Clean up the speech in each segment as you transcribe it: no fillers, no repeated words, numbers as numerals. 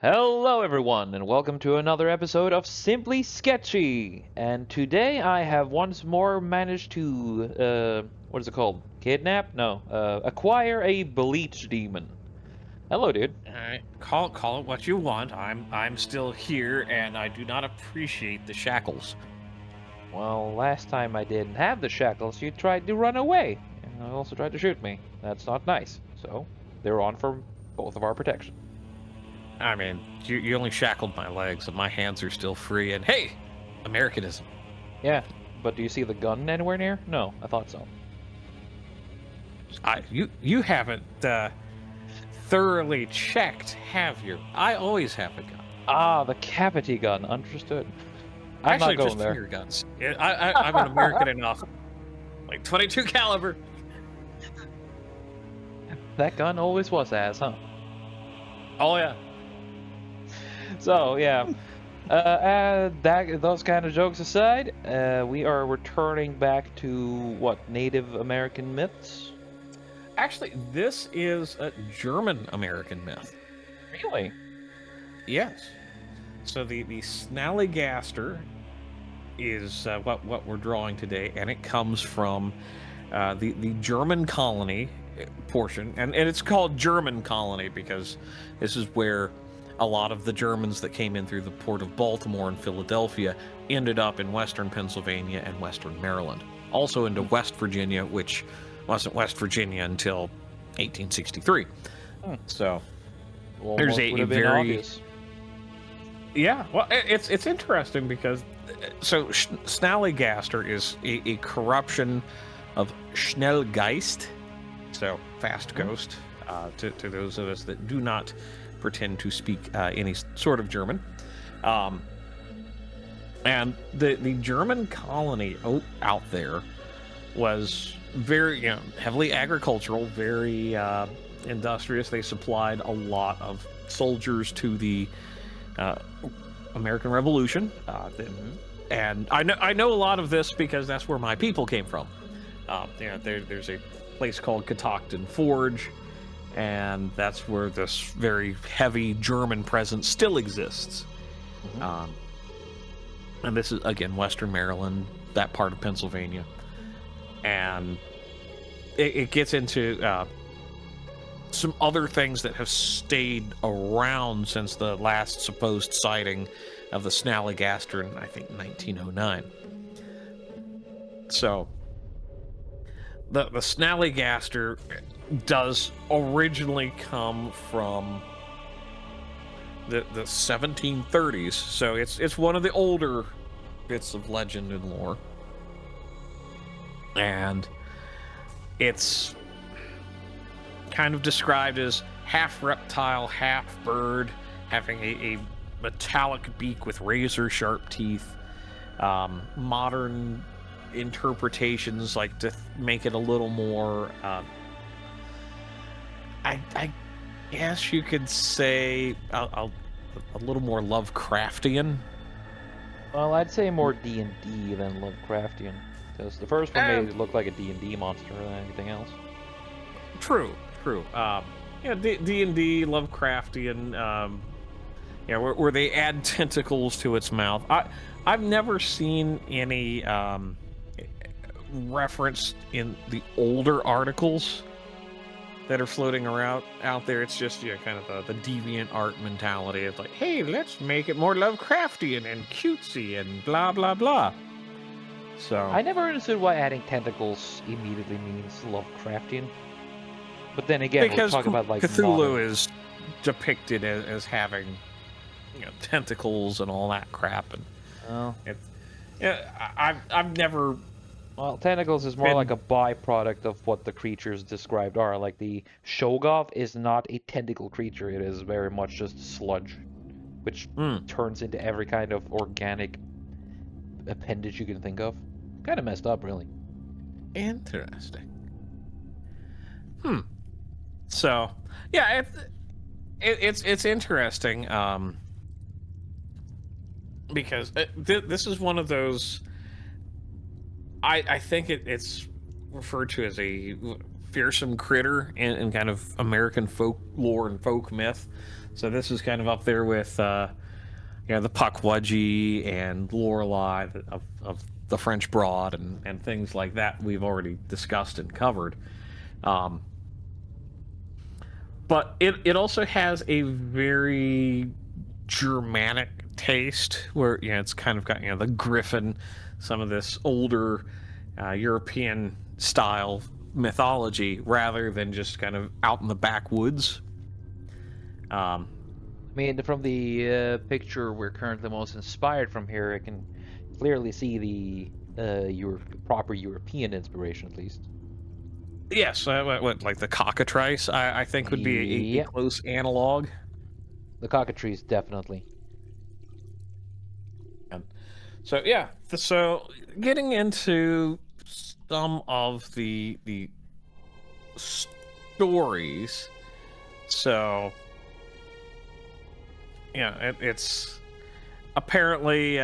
Hello, everyone, and welcome to another episode of Simply Sketchy. And today I have once more managed to, what is it called? Kidnap? No, acquire a bleach demon. Hello, dude. All right, call it what you want. I'm still here, and I do not appreciate the shackles. Well, last time I didn't have the shackles, you tried to run away. And also tried to shoot me. That's not nice. So, they're on for both of our protection. I mean, you only shackled my legs, and my hands are still free. And hey, Americanism. Yeah, but do you see the gun anywhere near? No, I thought so. You haven't thoroughly checked, have you? I always have a gun. Ah, the cavity gun. Understood. I'm Actually, not going just there. finger guns. I'm an American enough. Like 22 caliber. That gun always was ass, huh? Oh yeah. So yeah, those kind of jokes aside, we are returning back to what, Native American myths? Actually, this is a German American myth. Really? Yes. So the Snallygaster is what we're drawing today, and it comes from the German colony portion, and it's called German colony because this is where a lot of the Germans that came in through the port of Baltimore and Philadelphia ended up in western Pennsylvania and western Maryland, also into West Virginia, which wasn't West Virginia until 1863. Hmm. So Well, there's most would a have been very obvious. yeah, well, it's interesting because Snallygaster is a corruption of Schnellgeist, so fast ghost, to those of us that do not pretend to speak any sort of German. And the German colony out there was very heavily agricultural, very industrious. They supplied a lot of soldiers to the American Revolution, and I know a lot of this because that's where my people came from. There's a place called Catoctin Forge, and that's where this very heavy German presence still exists. And this is again Western Maryland, that part of Pennsylvania, and it gets into some other things that have stayed around since the last supposed sighting of the Snallygaster in, I think, 1909. So, the Snallygaster does originally come from the 1730s, so it's one of the older bits of legend and lore. And it's kind of described as half reptile, half bird, having a metallic beak with razor sharp teeth. Modern interpretations like to make it a little more, I guess you could say, a little more Lovecraftian. Well, I'd say more D&D than Lovecraftian, because the first one made it look like a D&D monster than anything else. True. D&D, Lovecraftian, where they add tentacles to its mouth. I've never seen any reference in the older articles that are floating around out there. It's just kind of the deviant art mentality. It's like, hey, let's make it more Lovecraftian and cutesy and blah blah blah. So I never understood why adding tentacles immediately means Lovecraftian. But then again, we're talking about like Cthulhu modern... is depicted as having tentacles and all that crap, and Oh. I've never. Well, tentacles is more like a byproduct of what the creatures described are. Like the Shoggoth is not a tentacle creature; it is very much just sludge, which turns into every kind of organic appendage you can think of. Kind of messed up, really. Interesting. So, yeah, it's interesting because this is one of those. I think it's referred to as a fearsome critter in kind of American folklore and folk myth. So this is kind of up there with the Pukwudgie and Lorelei of the French Broad and things like that we've already discussed and covered. Um, but it also has a very Germanic taste where it's kind of got the griffin, some of this older European style mythology rather than just kind of out in the backwoods. I mean, from the picture we're currently most inspired from here, I can clearly see the proper European inspiration, at least. Yes, what like the cockatrice, I think would be a Yeah, close analog. the cockatrice, definitely. And so yeah, so getting into some of the stories. So it's apparently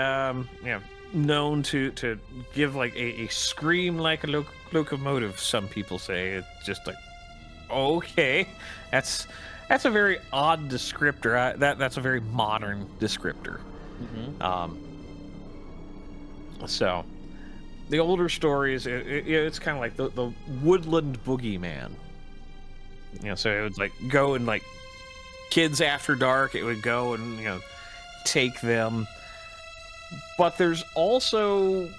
known to give like a scream like a locomotive. Some people say it's just like okay, that's a very odd descriptor. That's a very modern descriptor. Mm-hmm. So the older stories, it's kind of like the woodland boogeyman. So it would like go and like kids after dark. It would go and take them. But there's also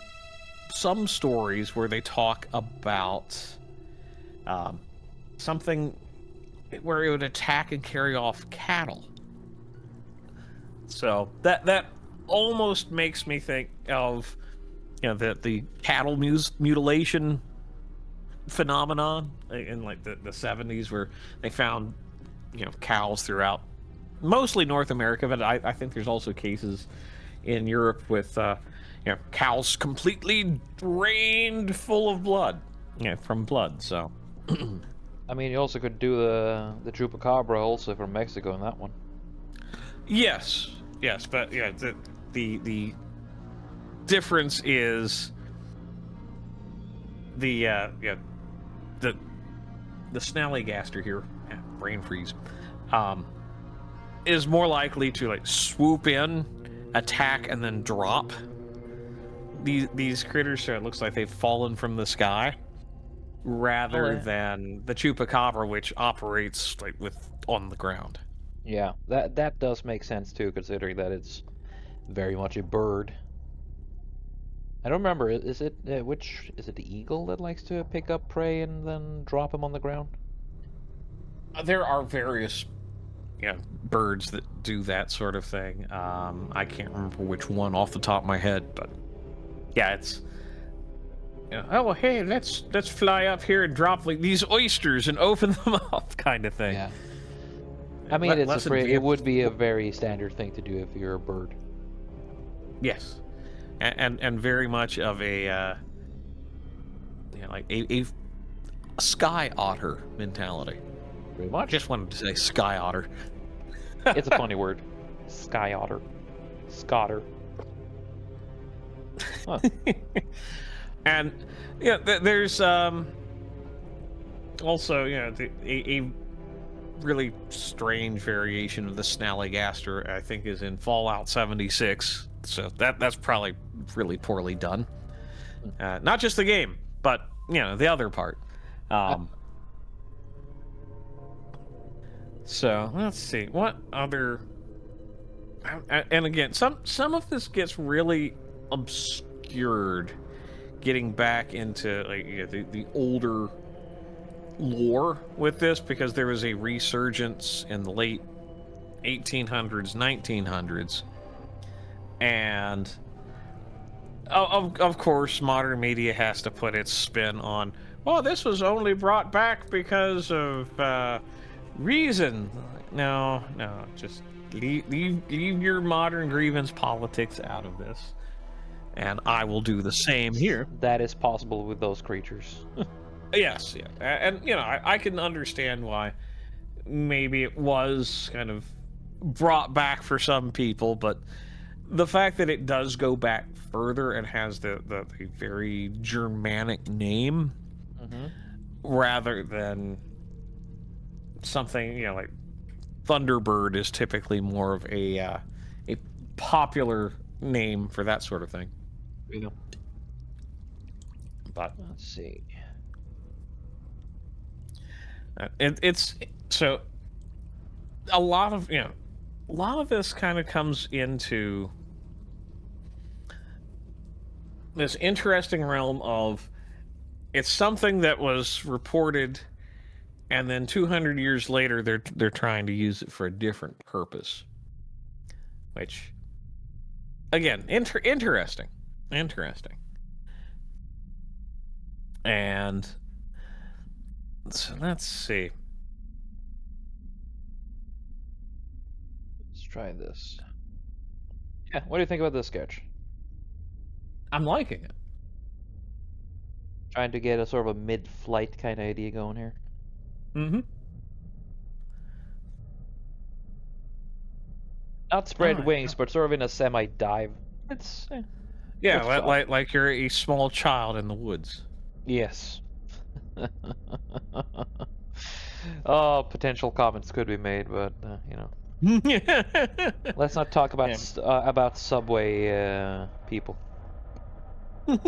some stories where they talk about something where it would attack and carry off cattle. So that almost makes me think of the cattle mutilation phenomenon in like the 70s where they found cows throughout mostly North America, but I think there's also cases in Europe with cows completely drained full of blood, from blood. So I mean, you also could do the chupacabra also from Mexico in that one. yes, but the difference is the the Snallygaster here, brain freeze, is more likely to like swoop in, attack, and then drop. These critters, so it looks like they've fallen from the sky, rather than the chupacabra, which operates like with on the ground. Yeah, that does make sense too, considering that it's very much a bird. I don't remember. Is it which is it the eagle that likes to pick up prey and then drop him on the ground? There are various birds that do that sort of thing. I can't remember which one off the top of my head, but yeah, it's oh hey, let's fly up here and drop like these oysters and open them up, kind of thing. Yeah. I mean, it would be a very standard thing to do if you're a bird. Yes, and very much of a like a sky otter mentality. Pretty much. Just wanted to say sky otter. It's a funny word. Sky otter. Scotter. Huh. And there's also a really strange variation of the Snallygaster, I think, is in Fallout 76. So that's probably really poorly done. Not just the game, but the other part. So let's see what other. And again, some of this gets really obscured, getting back into like the older lore with this, because there was a resurgence in the late 1800s, 1900s, and of course modern media has to put its spin on, well, this was only brought back because of reason. No, just leave your modern grievance politics out of this, and I will do the same here. That is possible with those creatures. Yes, yeah, and I can understand why maybe it was kind of brought back for some people, but the fact that it does go back further and has the very Germanic name, rather than something like Thunderbird is typically more of a popular name for that sort of thing. Yeah. But Let's see. it's so a lot of a lot of this kind of comes into this interesting realm of it's something that was reported, and then 200 years later they're trying to use it for a different purpose, which again interesting. And so let's see. Let's try this. Yeah, what do you think about this sketch? I'm liking it. Trying to get a sort of a mid-flight kind of idea going here. Mm-hmm. Not spread wings, but sort of in a semi-dive. It's yeah, shot. like you're a small child in the woods. Yes. Oh, potential comments could be made, but you know, let's not talk about about subway people. Hmm.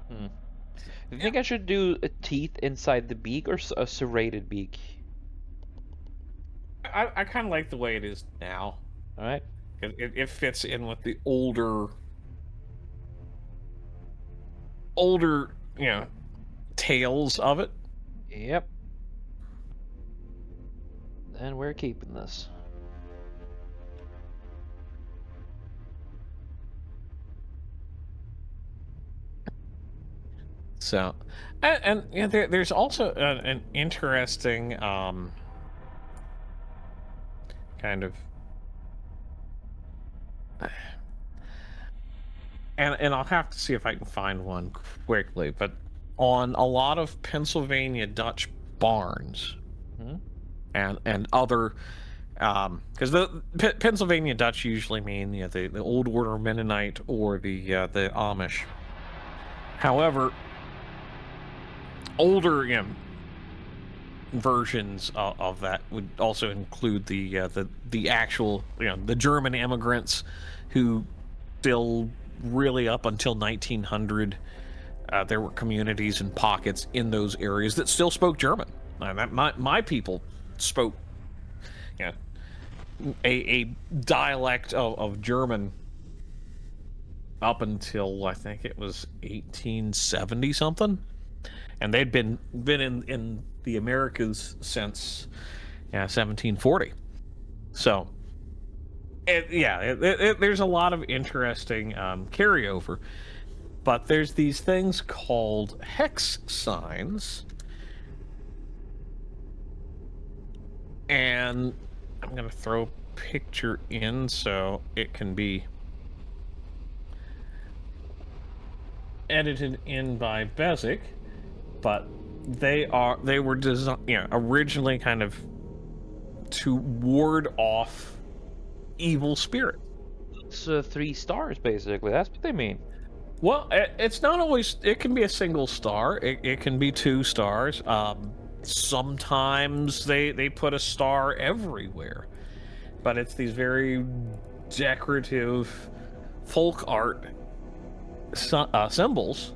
Do you think I should do a teeth inside the beak or a serrated beak? I kind of like the way it is now. All right. It fits in with the older, tales of it. Yep. And we're keeping this. So, and there's also an interesting kind of, and I'll have to see if I can find one quickly, but on a lot of Pennsylvania Dutch barns, Hmm? and other, because the Pennsylvania Dutch usually mean the Old Order Mennonite or the Amish. However, older versions of that would also include the actual the German immigrants who still really up until 1900 there were communities and pockets in those areas that still spoke German. My people spoke a dialect of German up until I think it was 1870 something, and they'd been in the Americas since 1740. So there's a lot of interesting carryover, but there's these things called hex signs, and I'm gonna throw a picture in so it can be edited in by Bezic, but they were designed originally kind of to ward off evil spirit. It's 3 stars basically. That's what they mean. Well, it's not always. It can be a single star. It can be 2 stars. Sometimes they put a star everywhere, but it's these very decorative folk art symbols,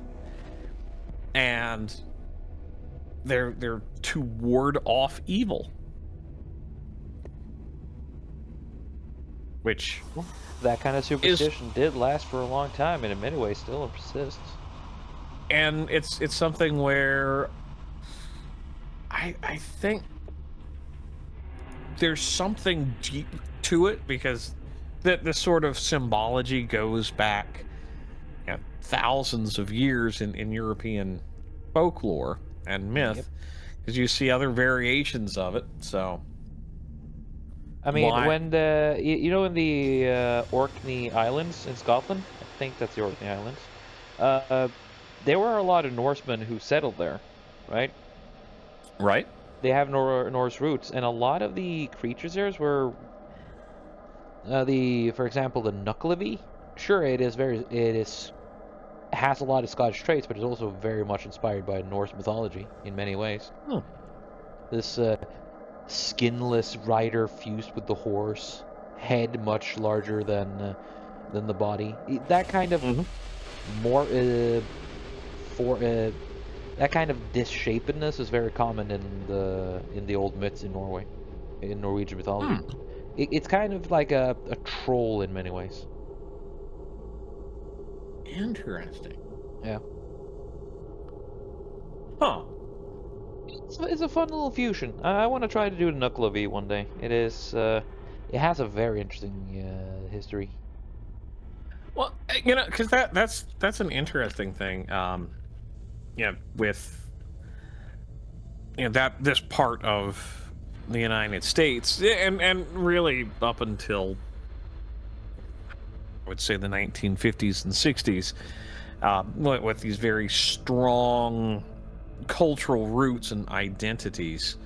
and they're to ward off evil, which that kind of superstition did last for a long time, and in many ways still persists. And it's something where I think there's something deep to it, because the sort of symbology goes back thousands of years in European folklore and myth, because you see other variations of it. So I mean, when the in the Orkney Islands in Scotland, I think that's the Orkney Islands, there were a lot of Norsemen who settled there, right? Right. They have Norse roots, and a lot of the creatures there were for example, the Knuckleby. Sure, it is has a lot of Scottish traits, but is also very much inspired by Norse mythology in many ways. Hmm. This skinless rider fused with the horse, head much larger than the body. That kind of more for that kind of disshapedness is very common in the old myths in Norway, in Norwegian mythology. It's kind of like a troll in many ways. Interesting. Yeah. Huh. It's a fun little fusion. I want to try to do the Knuckle V one day. It has a very interesting history. Well, because that's an interesting thing. With that this part of the United States, and really up until I would say the 1950s and 60s, with these very strong cultural roots and identities,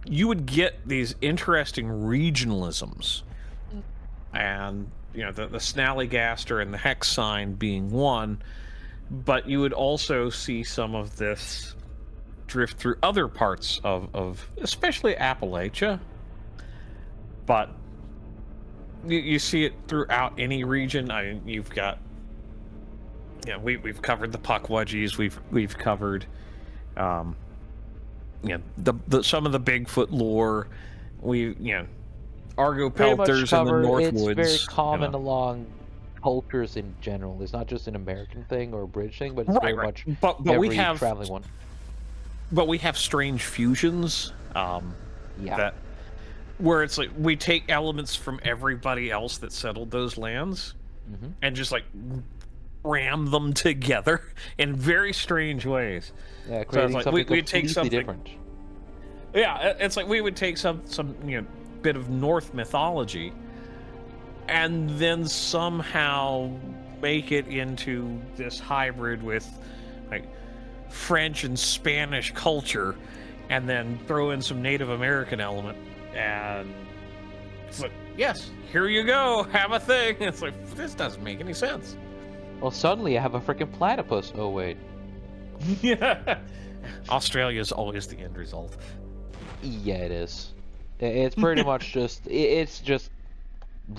you would get these interesting regionalisms, and the Snallygaster and the hex sign being one, but you would also see some of this drift through other parts of especially Appalachia, but you see it throughout any region. I mean, you've got, we've covered the Puckwudgies, we've covered the some of the Bigfoot lore. Argo Pretty much pelters in the cover. It's Northwoods. very common along cultures in general. It's not just an American thing or a British thing, but it's very much but every we have traveling one. But we have strange fusions. That where it's like we take elements from everybody else that settled those lands and just like ram them together in very strange ways. Yeah, creating so it's like something we'd take something different. Yeah, it's like we would take some bit of North mythology and then somehow make it into this hybrid with like French and Spanish culture, and then throw in some Native American element, and it's like, yes, here you go, have a thing. It's like, this doesn't make any sense. Well, suddenly I have a freaking platypus. Oh wait. Yeah. Australia is always the end result. Yeah, it is. It's pretty much it's just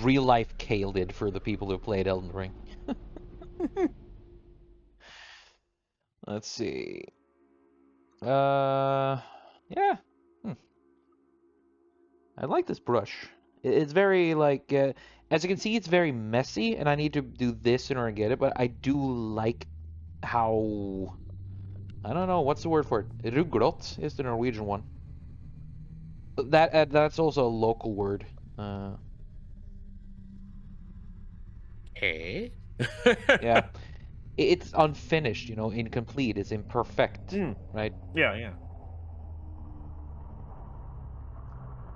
real life Kael'did for the people who played Elden Ring. Let's see. Yeah. I like this brush. It's very like, as you can see, it's very messy, and I need to do this in order to get it. But I do like how, I don't know what's the word for it. Rugrot is the Norwegian one. That's also a local word. Eh? Yeah. It's unfinished, incomplete. It's imperfect, right? Yeah.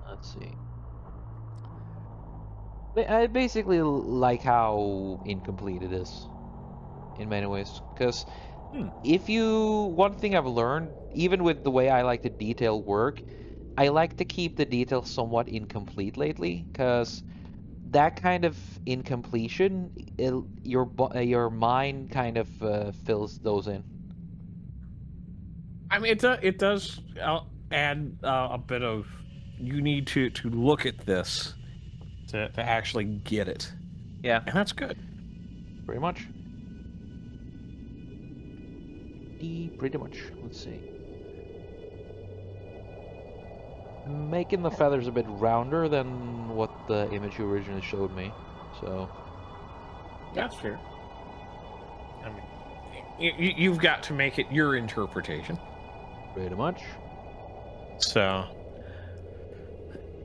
Let's see. I basically like how incomplete it is, in many ways. Because one thing I've learned, even with the way I like to detail work, I like to keep the details somewhat incomplete lately, because that kind of incompletion, your mind kind of fills those in. I mean, it does add a bit of, you need to look at this to actually get it. Yeah. And that's good. Pretty much. Pretty much. Let's see. Making the feathers a bit rounder than what the image you originally showed me, so... That's fair. I mean, you've got to make it your interpretation. Pretty much. So...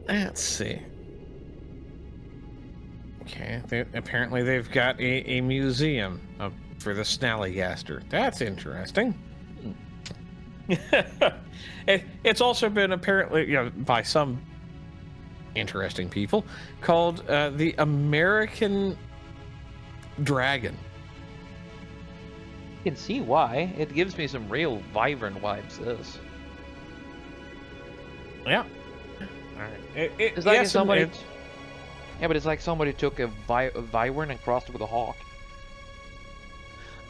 let's see. Okay, apparently they've got a museum for the Snallygaster. That's interesting. It's also been apparently, by some interesting people, called the American Dragon. You can see why. It gives me some real Wyvern vibes, this. Yeah. Alright. It's like if somebody... Yeah, but it's like somebody took a Wyvern and crossed it with a hawk.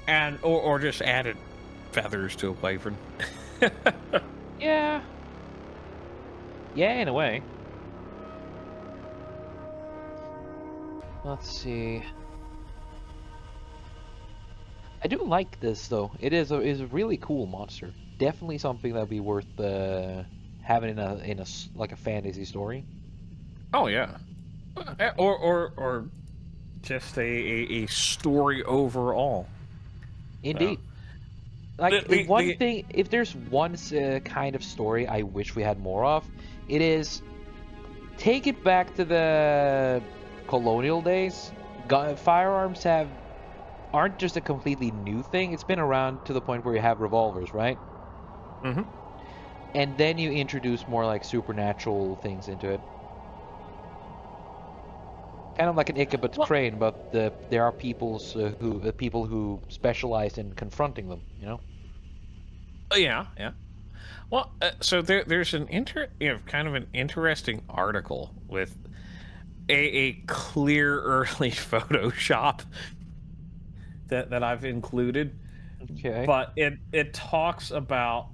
and or just added feathers to a wyvern. Yeah. Yeah, in a way. Let's see. I do like this though. It is a really cool monster. Definitely something that'd be worth having in a like a fantasy story. Oh yeah, or just a story overall. Indeed. The, Like the, one the, thing, if there's one kind of story I wish we had more of, it is take it back to the colonial days. Firearms aren't just a completely new thing. It's been around to the point where you have revolvers, right? mm-hmm. And then you introduce more like supernatural things into it. Kind of like an Ichabod's Well, crane, but there are people who specialize in confronting them. You know. yeah, yeah. Well, so there's an kind of an interesting article with a clear early Photoshop that I've included, Okay. but it talks about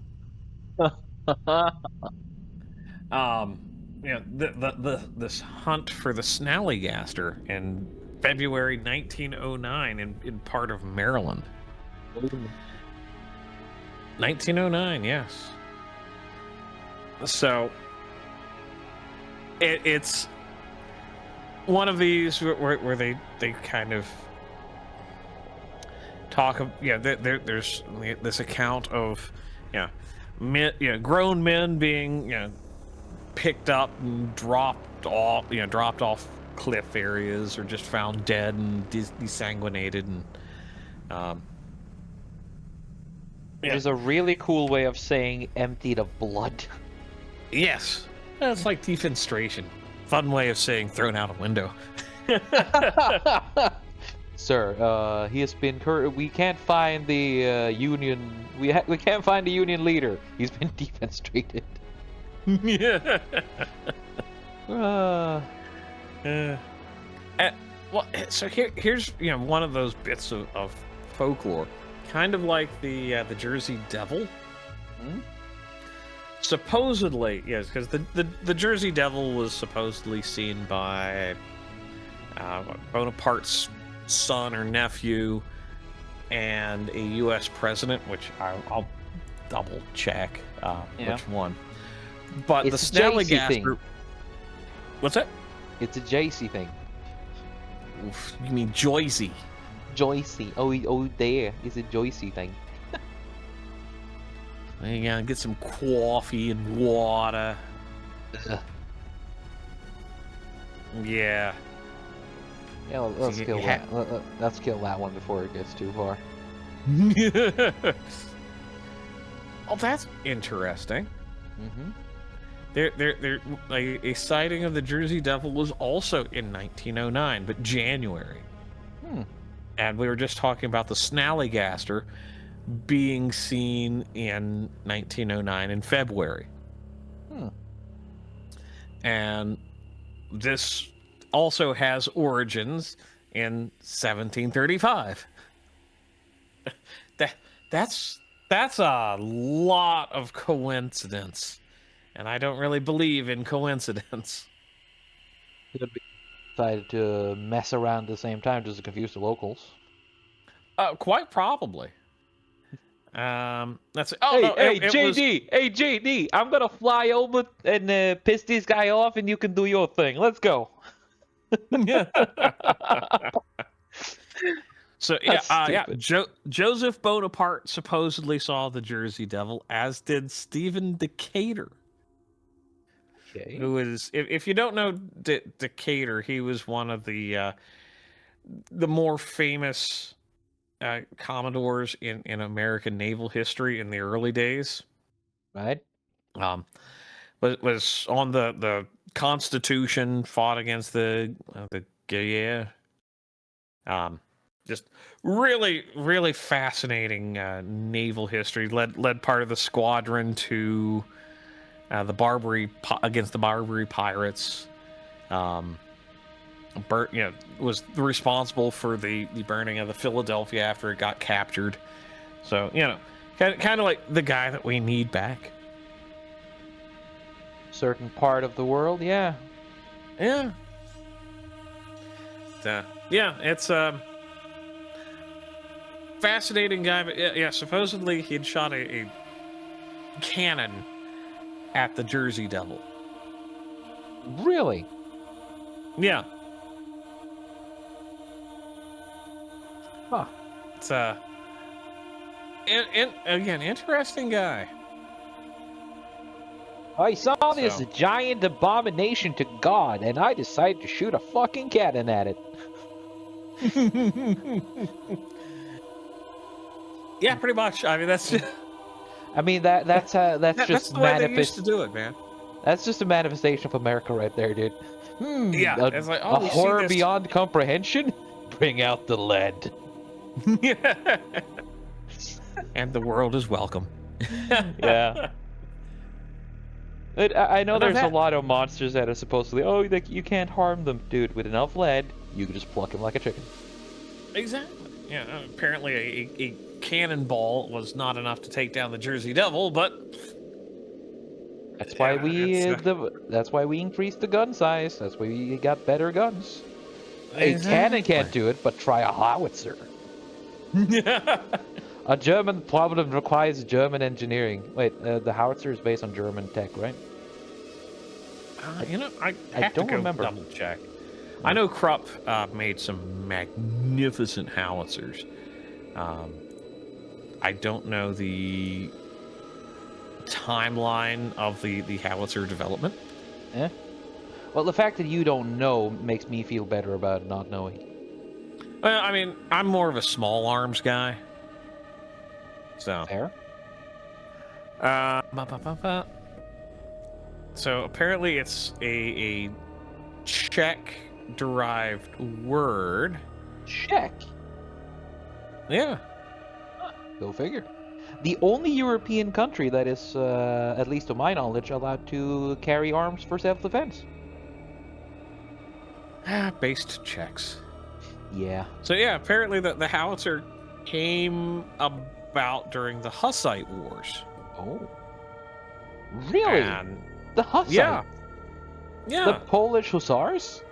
um this hunt for the Snallygaster in February 1909 in part of Maryland. 1909, yes. So it's one of these where they kind of talk of there's this account of grown men being picked up and dropped off cliff areas or just found dead and desanguinated and It is a really cool way of saying emptied of blood. yes, it's like defenestration. Fun way of saying thrown out a window. Sir, he has been we can't find the union. We can't find the union leader. He's been defenestrated. Yeah. Well, so here's one of those bits of folklore, kind of like the Jersey Devil. Hmm? Supposedly, yes, because the Jersey Devil was supposedly seen by Bonaparte's son or nephew and a U.S. president, which I'll double check which one. But It's the a JC Snallygaster. thing. What's that? It's a JC thing. Oof, you mean Joycey? Joycey. Oh, there. It's a Joycey thing. Yeah, get some coffee and water. Ugh. Yeah. Yeah, let's kill that. Let's kill that one before it gets too far. Oh, that's interesting. Mm-hmm. There, like a sighting of the Jersey Devil was also in 1909, but January. And we were just talking about the Snallygaster being seen in 1909 in February. And this also has origins in 1735. That's a lot of coincidence, and I don't really believe in coincidence. Could be decided to mess around at the same time just to confuse the locals. Quite probably. That's it. Oh Hey, no, hey, it JD, was... hey, JD, I'm gonna fly over and piss this guy off, and you can do your thing. Let's go. So Joseph Bonaparte supposedly saw the Jersey Devil, as did Stephen Decatur. Okay. Who is, if you don't know Decatur, he was one of the more famous commodores in American naval history in the early days. Right. Was on the Constitution, fought against the Guerriere. Just really, really fascinating naval history. Led part of the squadron to against the Barbary pirates. was responsible for the burning of the Philadelphia after it got captured. So, kind of like the guy that we need back. Certain part of the world, yeah. Yeah. Yeah, it's fascinating guy, but yeah, supposedly he'd shot a cannon at the Jersey Devil. Really? Yeah. Huh. It's again, interesting guy. I saw this giant abomination to God, and I decided to shoot a fucking cannon at it. Yeah, pretty much. I mean, that's just... I mean, that's just the way they used to do it, man. That's just a manifestation of America right there, dude. Yeah, it's like, a horror beyond comprehension? Bring out the lead. Yeah. And the world is welcome. Yeah. I know there's a lot of monsters that are supposedly, like, you can't harm them, dude. With enough lead, you can just pluck them like a chicken. Exactly. Yeah. Apparently, a cannonball was not enough to take down the Jersey Devil, but that's why that's why we increased the gun size. That's why we got better guns. A cannon can't do it, but try a howitzer. A German problem requires German engineering. Wait, the howitzer is based on German tech, right? I don't remember. Double check. I know Krupp made some magnificent howitzers. I don't know the timeline of the howitzer development. Yeah. Well, the fact that you don't know makes me feel better about not knowing. Well, I mean, I'm more of a small arms guy. So. Fair. So apparently it's a Czech-derived word. Czech? Yeah. Go figure. The only European country that is, at least to my knowledge, allowed to carry arms for self-defense. Based Czechs. Yeah. So yeah, apparently the howitzer came about during the Hussite Wars. Oh. Really? And the Hussites? Yeah. Yeah. The Polish Hussars?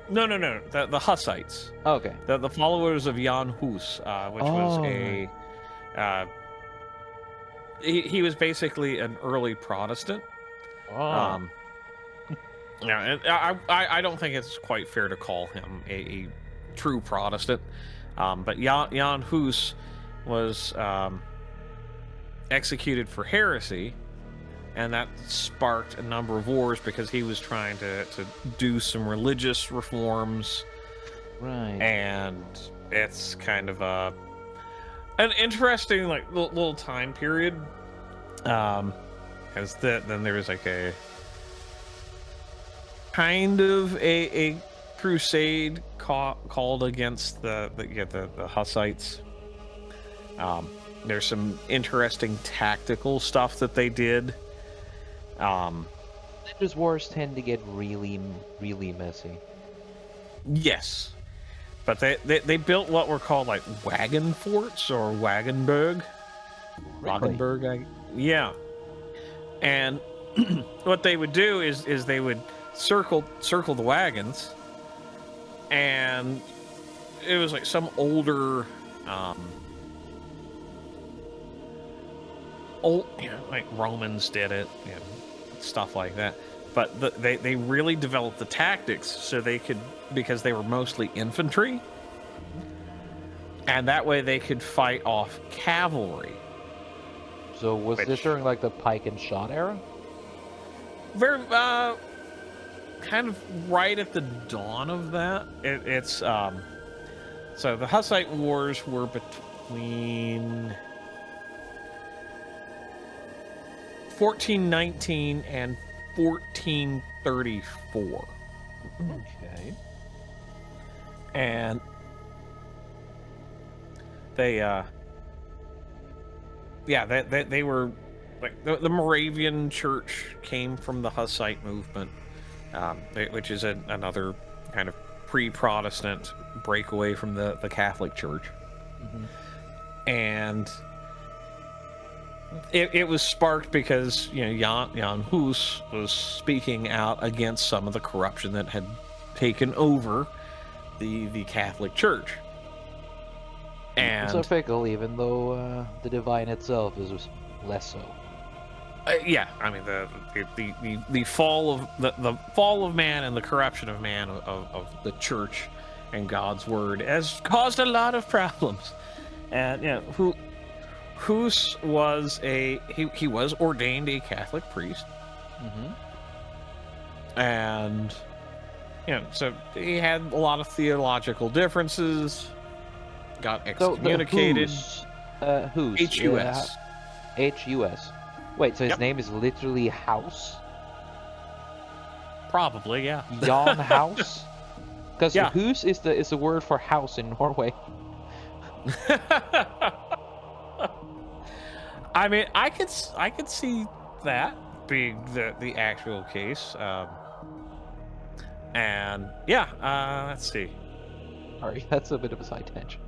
No. The Hussites. Okay. The followers of Jan Hus, which was a... he was basically an early Protestant. Oh. Yeah, and I don't think it's quite fair to call him a true Protestant. But Jan Hus was executed for heresy, and that sparked a number of wars because he was trying to do some religious reforms. Right. And it's kind of an interesting little time period. As then there was like a kind of a crusade called against the Hussites. There's some interesting tactical stuff that they did. Religious wars tend to get really, really messy. Yes. But they built what were called like wagon forts or Wagenburg. Really? Wagenburg, yeah. And what they would do is they would circle the wagons, and it was like some older like Romans did it, stuff like that. But they really developed the tactics so they could, because they were mostly infantry, and that way they could fight off cavalry. So was this during like the pike and shot era? Very kind of right at the dawn of that. It's so the Hussite Wars were between 1419 and 1434. Okay. And they they were like the Moravian Church came from the Hussite movement, which is another kind of pre-Protestant breakaway from the Catholic Church. And it was sparked because, you know, Jan Hus was speaking out against some of the corruption that had taken over the Catholic Church. And so fickle, even though the divine itself is less so. Yeah, I mean the fall of the fall of man and the corruption of man of the church and God's word has caused a lot of problems. And yeah, Hus was he was ordained a Catholic priest, and you know, so he had a lot of theological differences. Got excommunicated. Hus. HUS. Yeah. HUS. Wait, so his name is literally House? Probably, yeah. Jan House? Because Yeah. Hus is the word for house in Norway. I mean, I could see that being the actual case. And yeah, let's see. Sorry, that's a bit of a side tangent.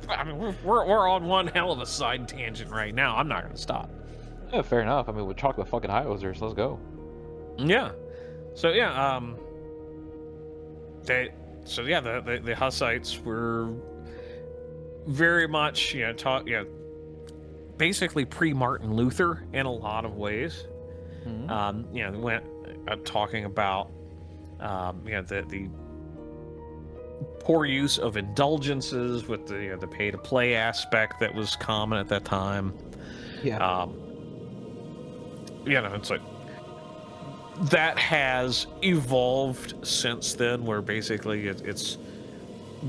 I mean, we're on one hell of a side tangent right now. I'm not gonna stop. Yeah, fair enough. I mean, we're talking about fucking Highosers. Let's go. Yeah. So yeah, the Hussites were very much, you know, basically pre-Martin Luther in a lot of ways. You know, they went talking about you know, the poor use of indulgences with the pay-to-play aspect that was common at that time. Yeah. You know, it's like that has evolved since then, where basically it's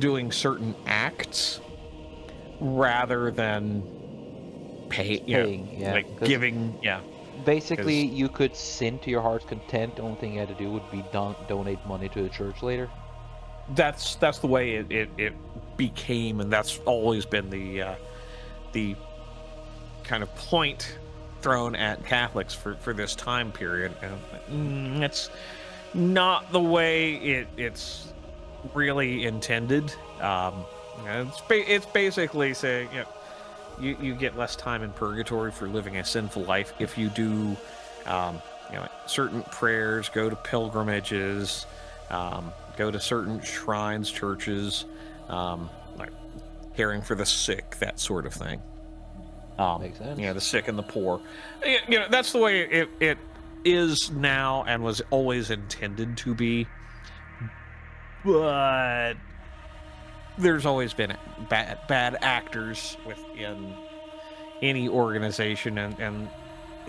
doing certain acts rather than paying, yeah, like giving, yeah. Basically, you could sin to your heart's content. The only thing you had to do would be donate money to the church later. That's the way it became, and that's always been the kind of point thrown at Catholics for this time period. And it's not the way it's really intended. It's basically saying, you know, you get less time in purgatory for living a sinful life if you do, you know, like certain prayers, go to pilgrimages, go to certain shrines, churches, like caring for the sick, that sort of thing. Makes sense. You know, the sick and the poor. You know, that's the way it is now and was always intended to be. But there's always been bad actors within any organization, and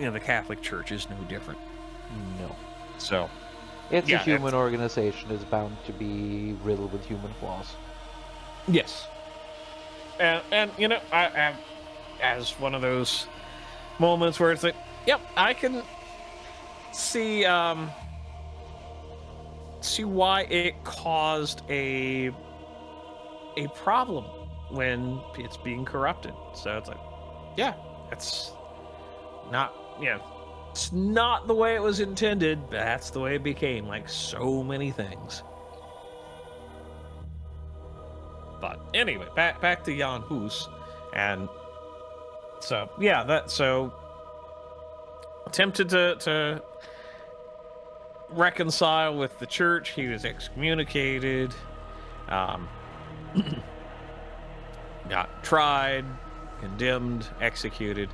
you know, the Catholic Church is no different. No. So It's a human organization. It's bound to be riddled with human flaws. Yes. And you know, I as one of those moments where it's like, yep, I can see why it caused a problem when it's being corrupted. So it's like, yeah, it's not, you know, it's not the way it was intended, but that's the way it became, like so many things. But anyway, back to Jan Hus, and so yeah, so attempted to reconcile with the church. He was excommunicated, got tried, condemned, executed,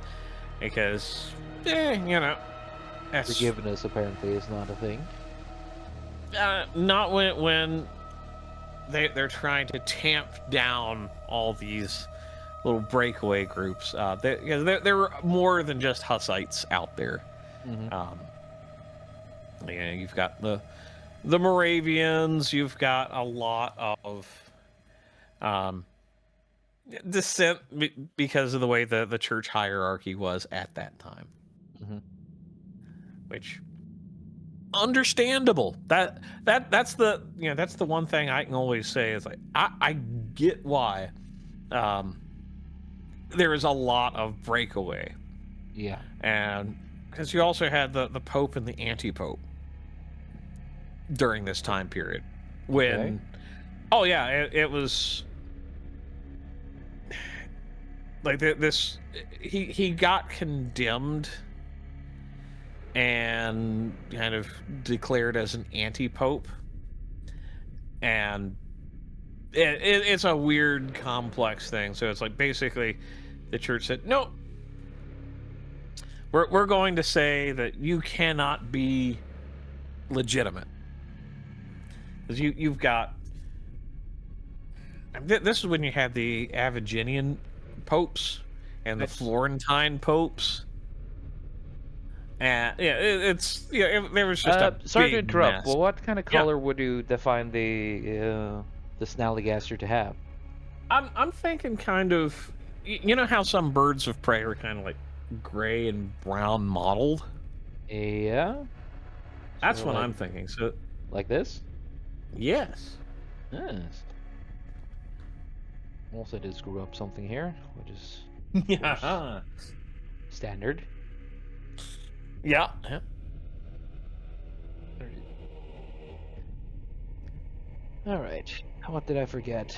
because you know, Forgiveness apparently is not a thing. not when they're trying to tamp down all these little breakaway groups. There were more than just Hussites out there. Yeah, you've got the Moravians. You've got a lot of dissent because of the way the church hierarchy was at that time, which understandable. That's the that's the one thing I can always say is like I get why there is a lot of breakaway. Yeah. And because you also had the Pope and the anti-Pope during this time period. when Okay. oh yeah, it was like this he got condemned and kind of declared as an anti-pope, and it's a weird complex thing. So it's like basically the church said no, we're going to say that you cannot be legitimate because you've got this is when you had the Avigenian popes and the Right. Florentine popes. And yeah, there was just a Sorry to big interrupt, mess. but what kind of Yeah, color would you define the Snallygaster to have? I'm thinking kind of, you know how some birds of prey are kind of like gray and brown mottled. Yeah. That's So what I'm thinking. So like this? yes, Yes. Also did screw up something here, which is of course yeah, standard. yeah, yeah. All right. What did I forget?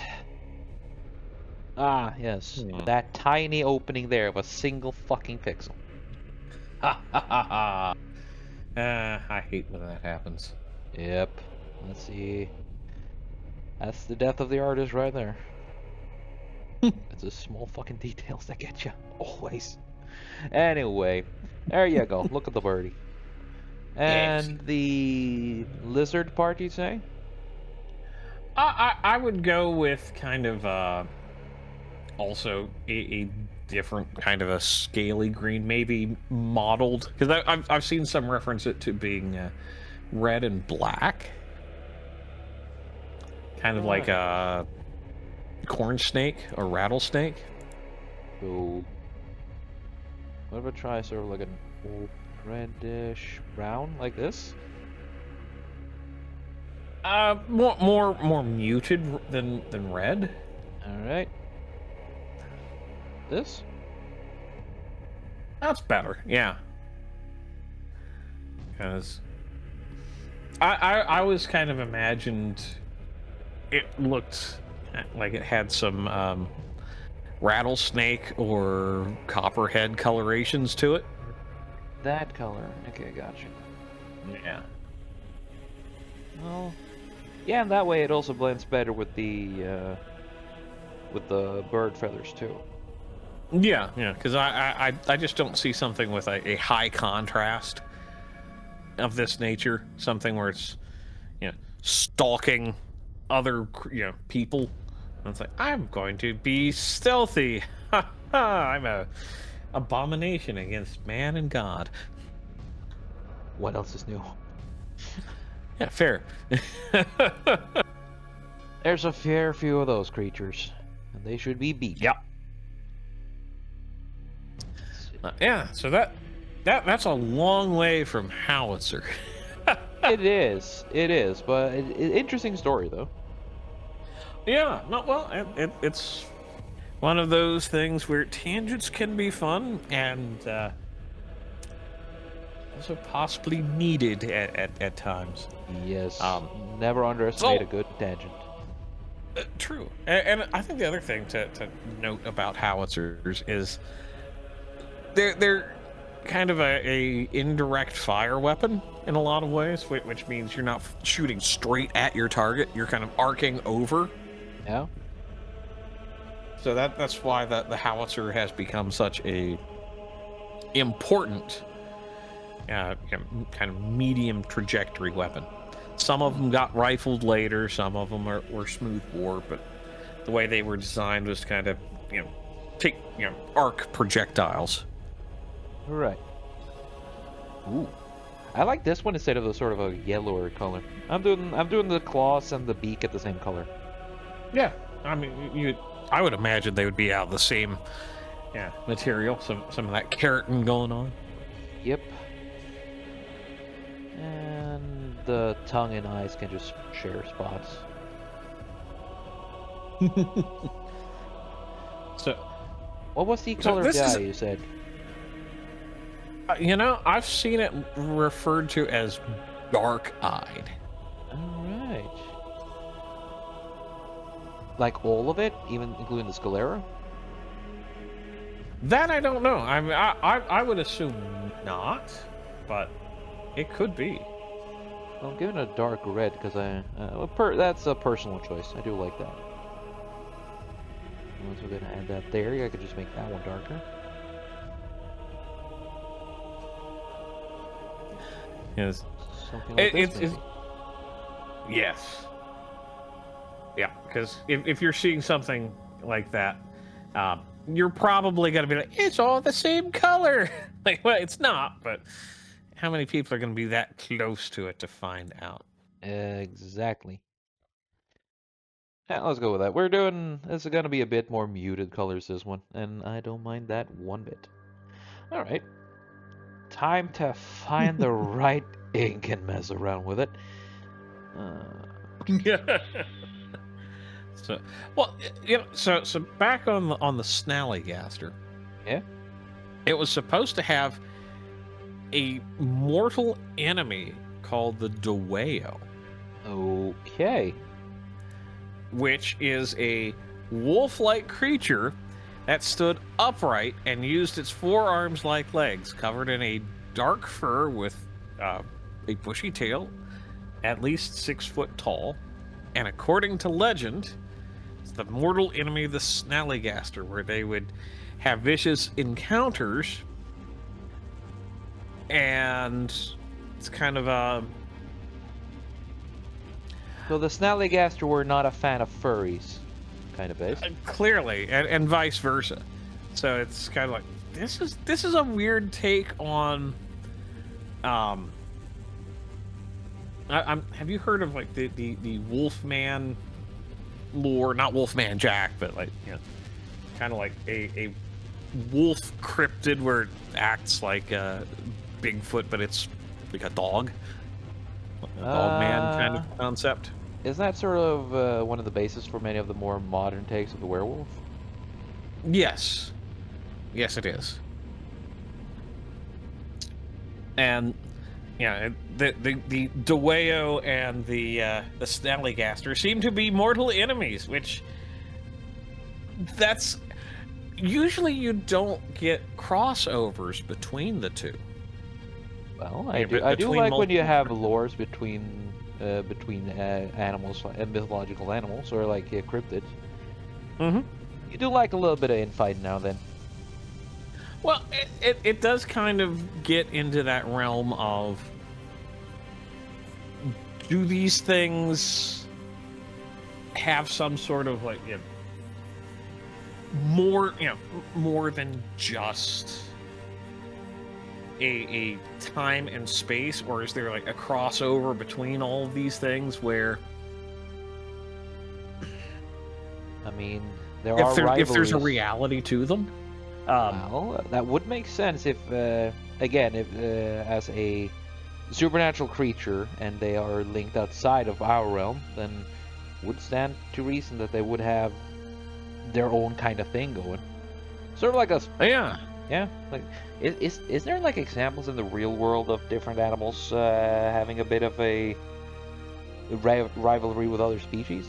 Ah, yes. Hmm. That tiny opening there of a single fucking pixel. Ha ha ha ha. I hate when that happens. Yep. Let's see. That's the death of the artist right there. It's the small fucking details that get you. Always. Anyway, there you go. Look at the birdie. Yes. And the lizard part, you say? I would go with kind of also a different kind of a scaly green, maybe mottled, because I've seen some reference it to being red and black, kind of like Right. a corn snake or rattlesnake. So, what if I try sort of like an old reddish brown like this? More muted than red. All right. This? That's better, yeah. Because I was kind of imagined it looked like it had some rattlesnake or copperhead colorations to it. That color. Okay, gotcha. Yeah. Well, yeah, and that way it also blends better with the bird feathers too. Yeah, yeah, because I just don't see something with a high contrast of this nature, something where it's, stalking other, people. And it's like, I'm going to be stealthy. Ha ha, I'm a abomination against man and God. What else is new? Yeah, fair. There's a fair few of those creatures, and they should be beat. Yep. Yeah, so that's a long way from howitzer. It is, but interesting story though. Yeah, no, well, it's one of those things where tangents can be fun and also possibly needed at times. Yes, Um, never underestimate so a good tangent. true, and I think the other thing to note about howitzers is they're kind of a indirect fire weapon in a lot of ways, which means you're not shooting straight at your target. You're kind of arcing over. Yeah. So that's why the howitzer has become such a important kind of medium trajectory weapon. Some of them got rifled later. Some of them were smooth bore, but the way they were designed was kind of take arc projectiles. Right. Ooh. I like this one instead of the sort of a yellower color. I'm doing the claws and the beak at the same color. Yeah, I mean, I would imagine they would be out of the same, material. Some of that keratin going on. Yep. And the tongue and eyes can just share spots. So, What was the color of this the is, eye you said? I've seen it referred to as dark-eyed. All right. Like all of it, even including the sclera? That I don't know. I mean, I would assume not, but it could be. Well, I'm giving it a dark red because that's a personal choice. I do like that. Once we're gonna add that there, I could just make that one darker. Yes. Something like this, maybe. Yes. Yeah, because if you're seeing something like that, you're probably going to be like, it's all the same color. Like, well, it's not, but how many people are going to be that close to it to find out? Exactly. Yeah, let's go with that. This is gonna be a bit more muted colors, this one, and I don't mind that one bit. All right. Time to find the right ink and mess around with it. Yeah. So, well, so back on the Snallygaster. Yeah. It was supposed to have a mortal enemy called the Deweo, Okay. which is a wolf-like creature that stood upright and used its forearms like legs, covered in a dark fur with a bushy tail, at least 6 foot tall, and according to legend, it's the mortal enemy of the Snallygaster, where they would have vicious encounters, and it's kind of a... So the Snallygaster were not a fan of furries, kind of is. Clearly, and vice versa. So it's kind of like, this is a weird take on... have you heard of like the Wolfman lore? Not Wolfman Jack, but like, you know, kind of like a wolf cryptid where it acts like a Bigfoot, but it's like a dog, a dog man kind of concept. Isn't that sort of one of the bases for many of the more modern takes of the werewolf? Yes, yes, it is. And yeah, the Deweo and the Snallygaster seem to be mortal enemies, which that's usually you don't get crossovers between the two. Well, I do like when you have lores between animals, mythological animals, or like cryptids. Mm-hmm. You do like a little bit of infighting now and then. Well, it does kind of get into that realm of, do these things have some sort of like, you know, more than just a time and space, or is there like a crossover between all of these things where, I mean, if there's a reality to them? Well, that would make sense if, again, if as a supernatural creature and they are linked outside of our realm, then would stand to reason that they would have their own kind of thing going. Sort of like us. Yeah. Yeah. Like, is there like examples in the real world of different animals having a bit of a rivalry with other species?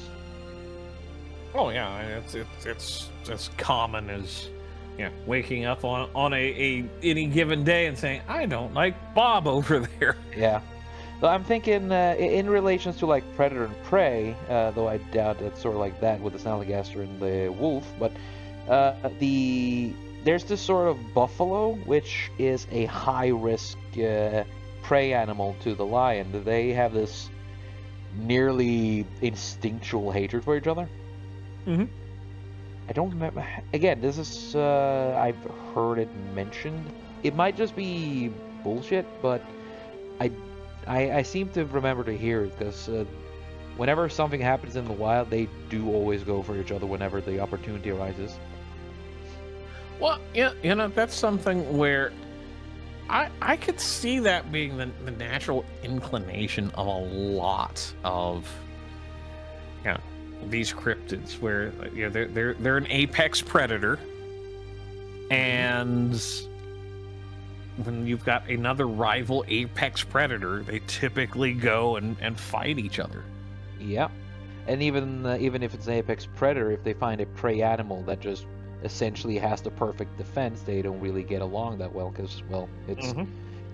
Oh yeah, it's as common as, yeah, waking up on a any given day and saying, I don't like Bob over there. Yeah. So I'm thinking in relations to like predator and prey, though I doubt it's sort of like that with the Snallygaster and the wolf, but there's this sort of buffalo, which is a high-risk prey animal to the lion. They have this nearly instinctual hatred for each other. Mm-hmm. I don't remember. Again, this is I've heard it mentioned. It might just be bullshit, but I seem to remember to hear it because whenever something happens in the wild, they do always go for each other whenever the opportunity arises. Well, yeah, you know, that's something where I could see that being the natural inclination of a lot of, you know, these cryptids, where, you know, they're an apex predator, and when you've got another rival apex predator, they typically go and fight each other. Yeah. And even if it's an apex predator, if they find a prey animal that just essentially has the perfect defense, they don't really get along that well because, well,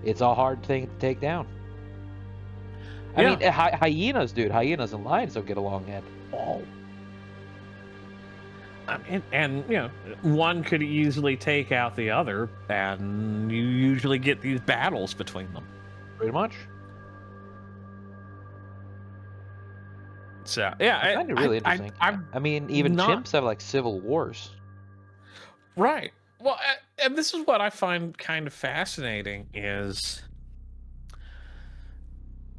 it's a hard thing to take down. I Yeah. mean, hyenas, dude, hyenas and lions don't get along at all. And you know, one could easily take out the other, and you usually get these battles between them. Pretty much. So yeah, I find it really interesting. I'm I mean, even not chimps have like civil wars. right. Well, and this is what I find kind of fascinating is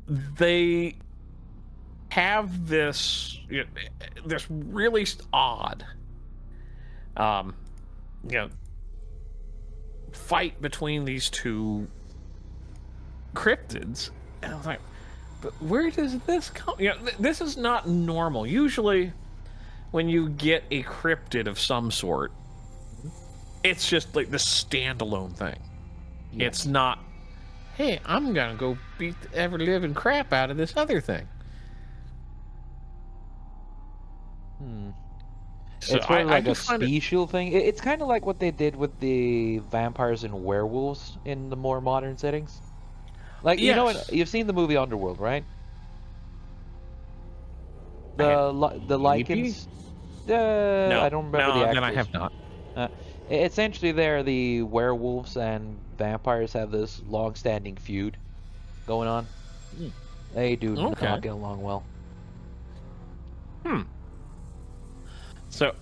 they have this this really odd you know fight between these two cryptids, and I was like, but where does this come? You know, this is not normal. Usually, when you get a cryptid of some sort, it's just like the standalone thing. Yeah. It's not, hey, I'm gonna go beat the ever living crap out of this other thing. So It's sort of like do a find it. special thing. It's kind of like what they did with the vampires and werewolves in the more modern settings. Like, you know what? Yes. You've seen the movie Underworld, right? I The maybe? lichens. No. I don't remember the No, then I actors. have not. Uh, Essentially, there the werewolves and vampires have this long-standing feud going on. They do Okay. not get along well. So,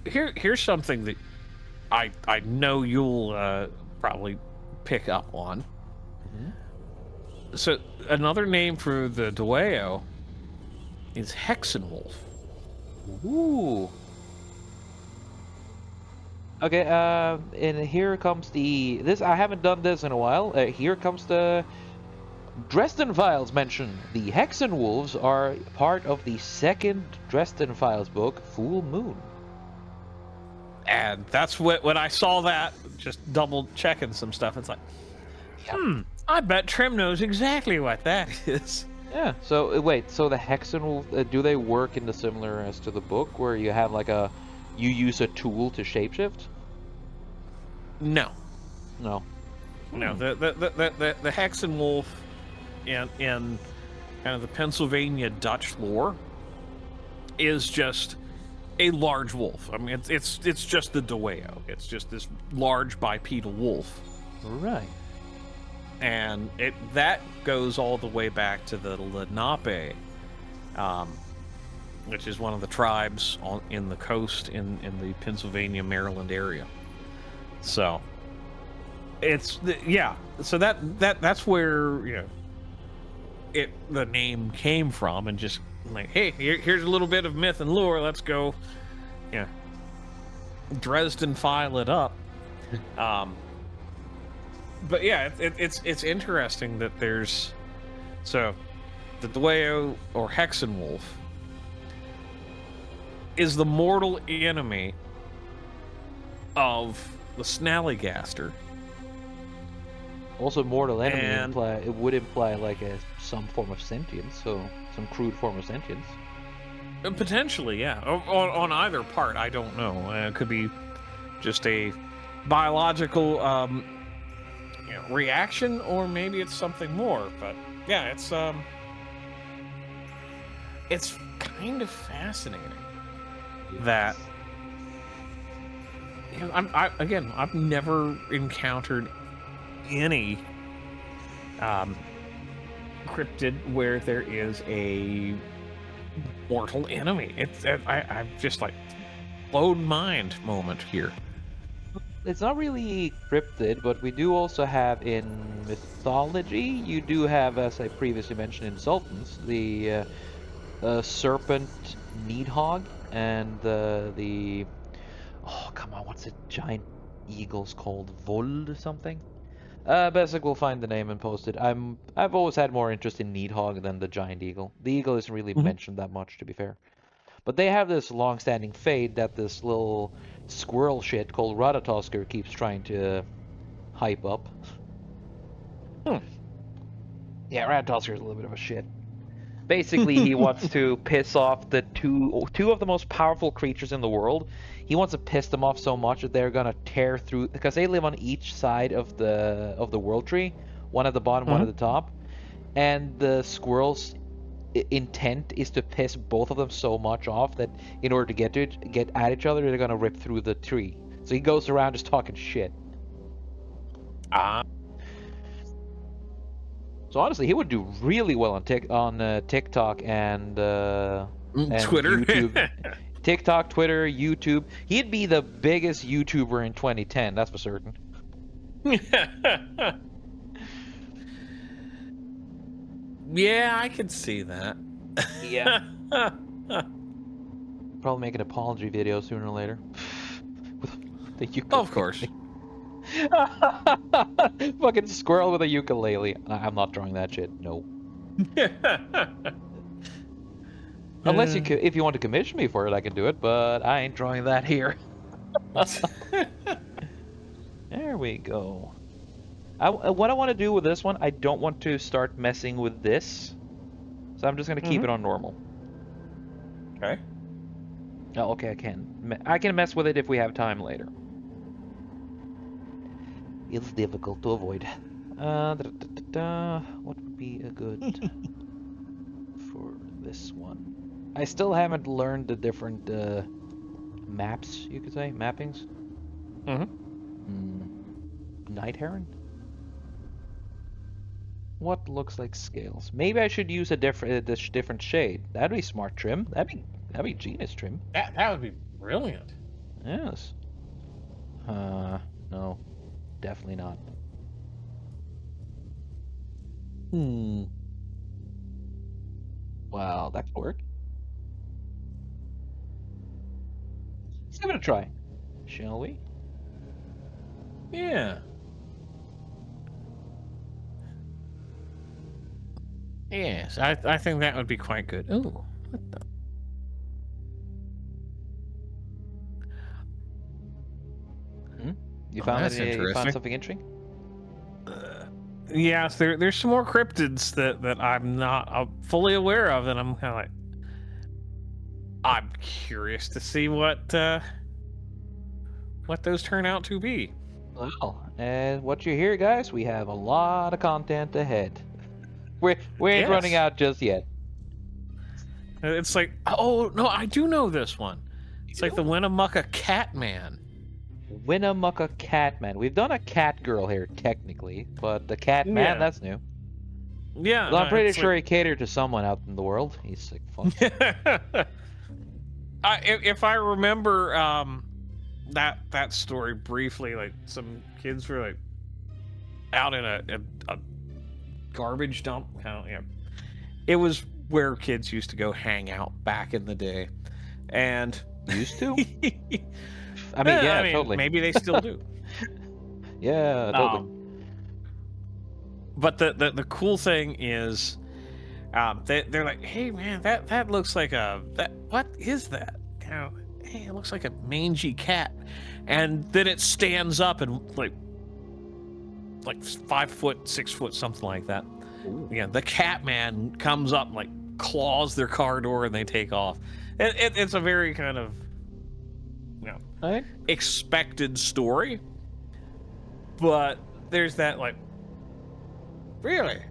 here's something that I know you'll probably pick up on. So, another name for the Dueo is Hexenwolf. Ooh. Okay, and here comes this. I haven't done this in a while. Here comes the Dresden Files mention. The Hexenwolves are part of the second Dresden Files book, Full Moon. And that's what when I saw that, just double checking some stuff. It's like, I bet Trim knows exactly what that is. Yeah. So wait. So the Hexenwolf, do they work in the similar as to the book, where you have like you use a tool to shapeshift? No, No. no. The Hexenwolf in kind of the Pennsylvania Dutch lore is just a large wolf. I mean, it's just the Dueo. It's just this large bipedal wolf. Right. And that goes all the way back to the Lenape, which is one of the tribes in the coast in the Pennsylvania, Maryland area. So so that's where the name came from, and just like, hey, here's a little bit of myth and lore. Let's go, Dresden file it up. But yeah, it's interesting that there's the Dueo or Hexenwolf is the mortal enemy of the Snallygaster. Also, mortal enemy And would imply like some form of sentience, so some crude form of sentience. potentially, yeah, on either part. I don't know. It could be just a biological reaction, or maybe it's something more. But yeah, it's kind of fascinating that I've never encountered any cryptid where there is a mortal enemy. I'm just like blown mind moment here. It's not really cryptid, but we do also have in mythology, you do have, as I previously mentioned in Sultans, the serpent Needhog and oh, come on, what's the giant eagles called? Vold or something? Basic will find the name and post it. I've always had more interest in Needhog than the giant eagle. The eagle isn't really mentioned that much, to be fair. But they have this long-standing fade that this little squirrel shit called Ratatosker keeps trying to hype up. Yeah, Ratatosker is a little bit of a shit. Basically, he wants to piss off the two of the most powerful creatures in the world. He wants to piss them off so much that they're gonna tear through, because they live on each side of the world tree, one at the bottom, one at the top, and the squirrels' intent is to piss both of them so much off that in order to get at each other, they're gonna rip through the tree. So he goes around just talking shit. So honestly, he would do really well on TikTok and Twitter. YouTube. TikTok, Twitter, YouTube. He'd be the biggest YouTuber in 2010, that's for certain. Yeah, I could see that. Yeah. Probably make an apology video sooner or later. With the ukulele. Of course. Fucking squirrel with a ukulele. I'm not drawing that shit. No. Unless if you want to commission me for it, I can do it, but I ain't drawing that here. There we go. What I want to do with this one, I don't want to start messing with this, so I'm just gonna keep it on normal. Okay. Oh, okay, I can mess with it if we have time later. It's difficult to avoid. What would be a good for this one? I still haven't learned the different maps, you could say, mappings. Night heron? What looks like scales? Maybe I should use a different shade. That'd be smart trim. That'd be genius trim. That would be brilliant. Yes. No. Definitely not. Wow, that could work. Let's give it a try. Shall we? Yeah. Yes, I think that would be quite good. Ooh, what the? You found you found something interesting? Yes, there's some more cryptids that I'm not fully aware of, and I'm kind of like, I'm curious to see what those turn out to be. Well, and what you hear, guys, we have a lot of content ahead. We ain't running out just yet. It's like, oh no, I do know this one. It's like the Winnemucca Catman. Winnemucca Catman. We've done a cat girl here, technically, but the Catman, that's new. Yeah. Well, I'm pretty sure he catered to someone out in the world. He's sick fuck. If I remember that story briefly, like some kids were like out in a garbage dump. It was where kids used to go hang out back in the day, and used to. I mean, totally. Maybe they still do. Yeah, totally. But the cool thing is, they're like, hey man, that looks like what is that? Hey, it looks like a mangy cat, and then it stands up and like 5 foot, 6 foot, something like that. Ooh. Yeah, the Catman comes up and like claws their car door and they take off. It's a very kind of expected story, but there's that like, really,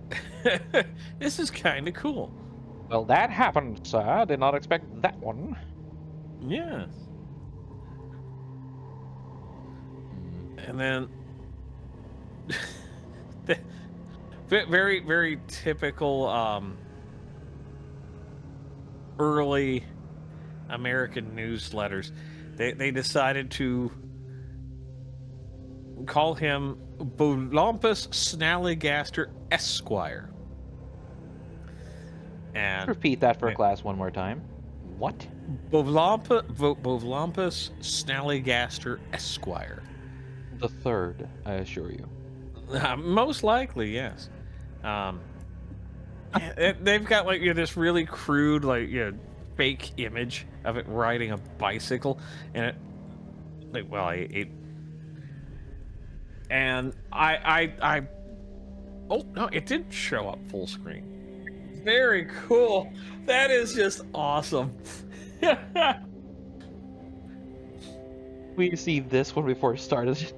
this is kind of cool. Well, that happened, sir. I did not expect that one. Yes. And then very, very typical early American newsletters. They decided to call him Bolampus Snallygaster Esquire. And repeat that for class one more time. What? Bolampus Snallygaster Esquire. The third, I assure you. Most likely, yes. They've got like this really crude, like fake image of it riding a bicycle, and it like, well, and I oh no, it did show up full screen. Very cool. That is just awesome. We see this one before it started.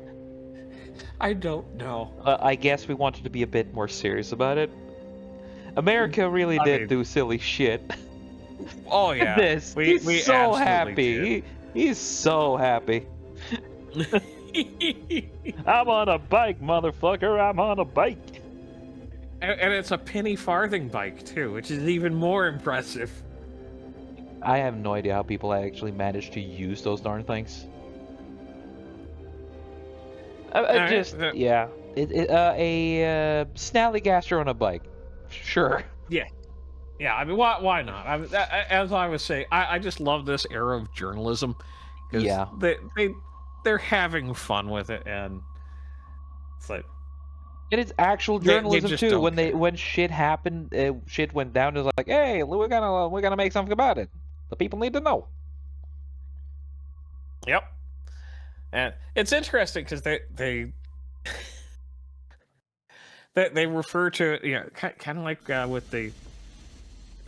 I don't know. I guess we wanted to be a bit more serious about it. America really I did mean, do silly shit. oh At yeah, this, we he's so absolutely happy. He's so happy. did. I'm on a bike, motherfucker. I'm on a bike. And it's a penny farthing bike too, which is even more impressive. I have no idea how people actually manage to use those darn things. Yeah. A Snallygaster on a bike. Sure. Yeah, yeah. I mean, why not? I mean, as I was saying, I just love this era of journalism because Yeah. they're having fun with it, and it's like And it's actual they journalism just too. don't care. When shit happened, shit went down. It's like, hey, we're gonna make something about it. The people need to know. Yep. And it's interesting because they refer to it, kind of like with the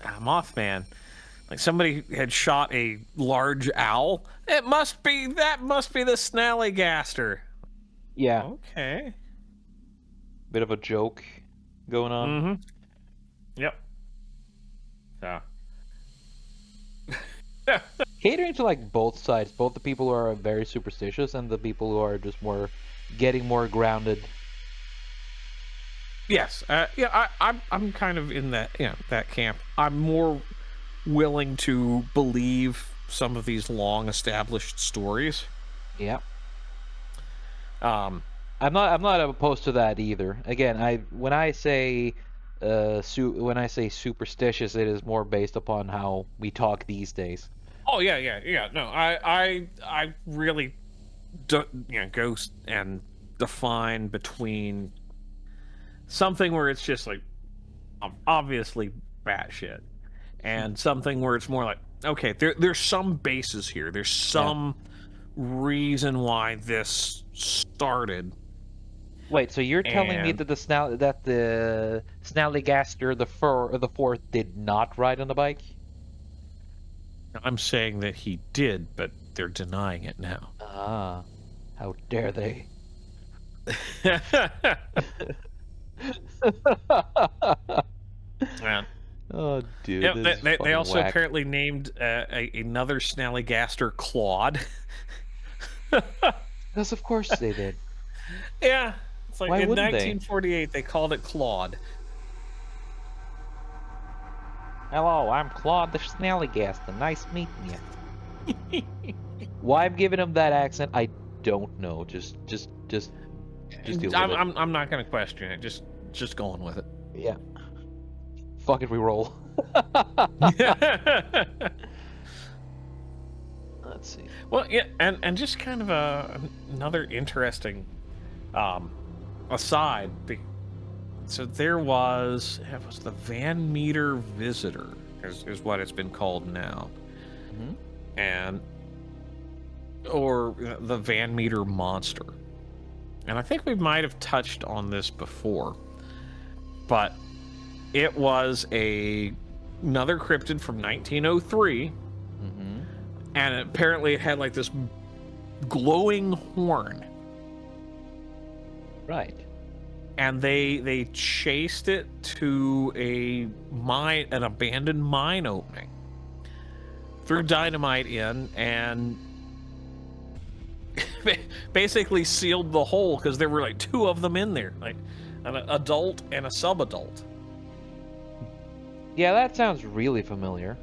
Mothman. Like somebody had shot a large owl. That must be the Snallygaster. Yeah. Okay. Bit of a joke going on. Mm-hmm. Yep. So. Catering to like both sides, both the people who are very superstitious and the people who are just getting more grounded. Yes. Yeah. I'm kind of in that camp. I'm more willing to believe some of these long established stories. Yeah. Um. I'm not opposed to that either. Again, when I say superstitious, it is more based upon how we talk these days. Oh yeah. No, I really do, go and define between something where it's just like obviously batshit, and something where it's more like, okay, there's some basis here. There's some reason why this started. Wait, so you're telling me that the Snallygaster the fourth did not ride on a bike? I'm saying that he did, but they're denying it now. Ah, how dare they? Yeah. Oh, dude. Yeah, they also whack. apparently named another Snallygaster Claude. Because of course they did. Yeah, it's like Why in wouldn't they? 1948 they called it Claude. Hello, I'm Claude the Snallygaster. Nice meeting you. Why I'm giving him that accent, I don't know. Just deal with it. I'm not gonna question it. Just going with it. Yeah. Fuck it, we roll. Let's see. Well, yeah, and just kind of another interesting aside. So there was the Van Meter Visitor is what it's been called now, and or the Van Meter Monster, and I think we might have touched on this before, but it was another cryptid from 1903, and apparently it had like this glowing horn. Right. And they chased it to an abandoned mine opening, threw dynamite in, and basically sealed the hole because there were like two of them in there, like an adult and a sub-adult. Yeah, that sounds really familiar.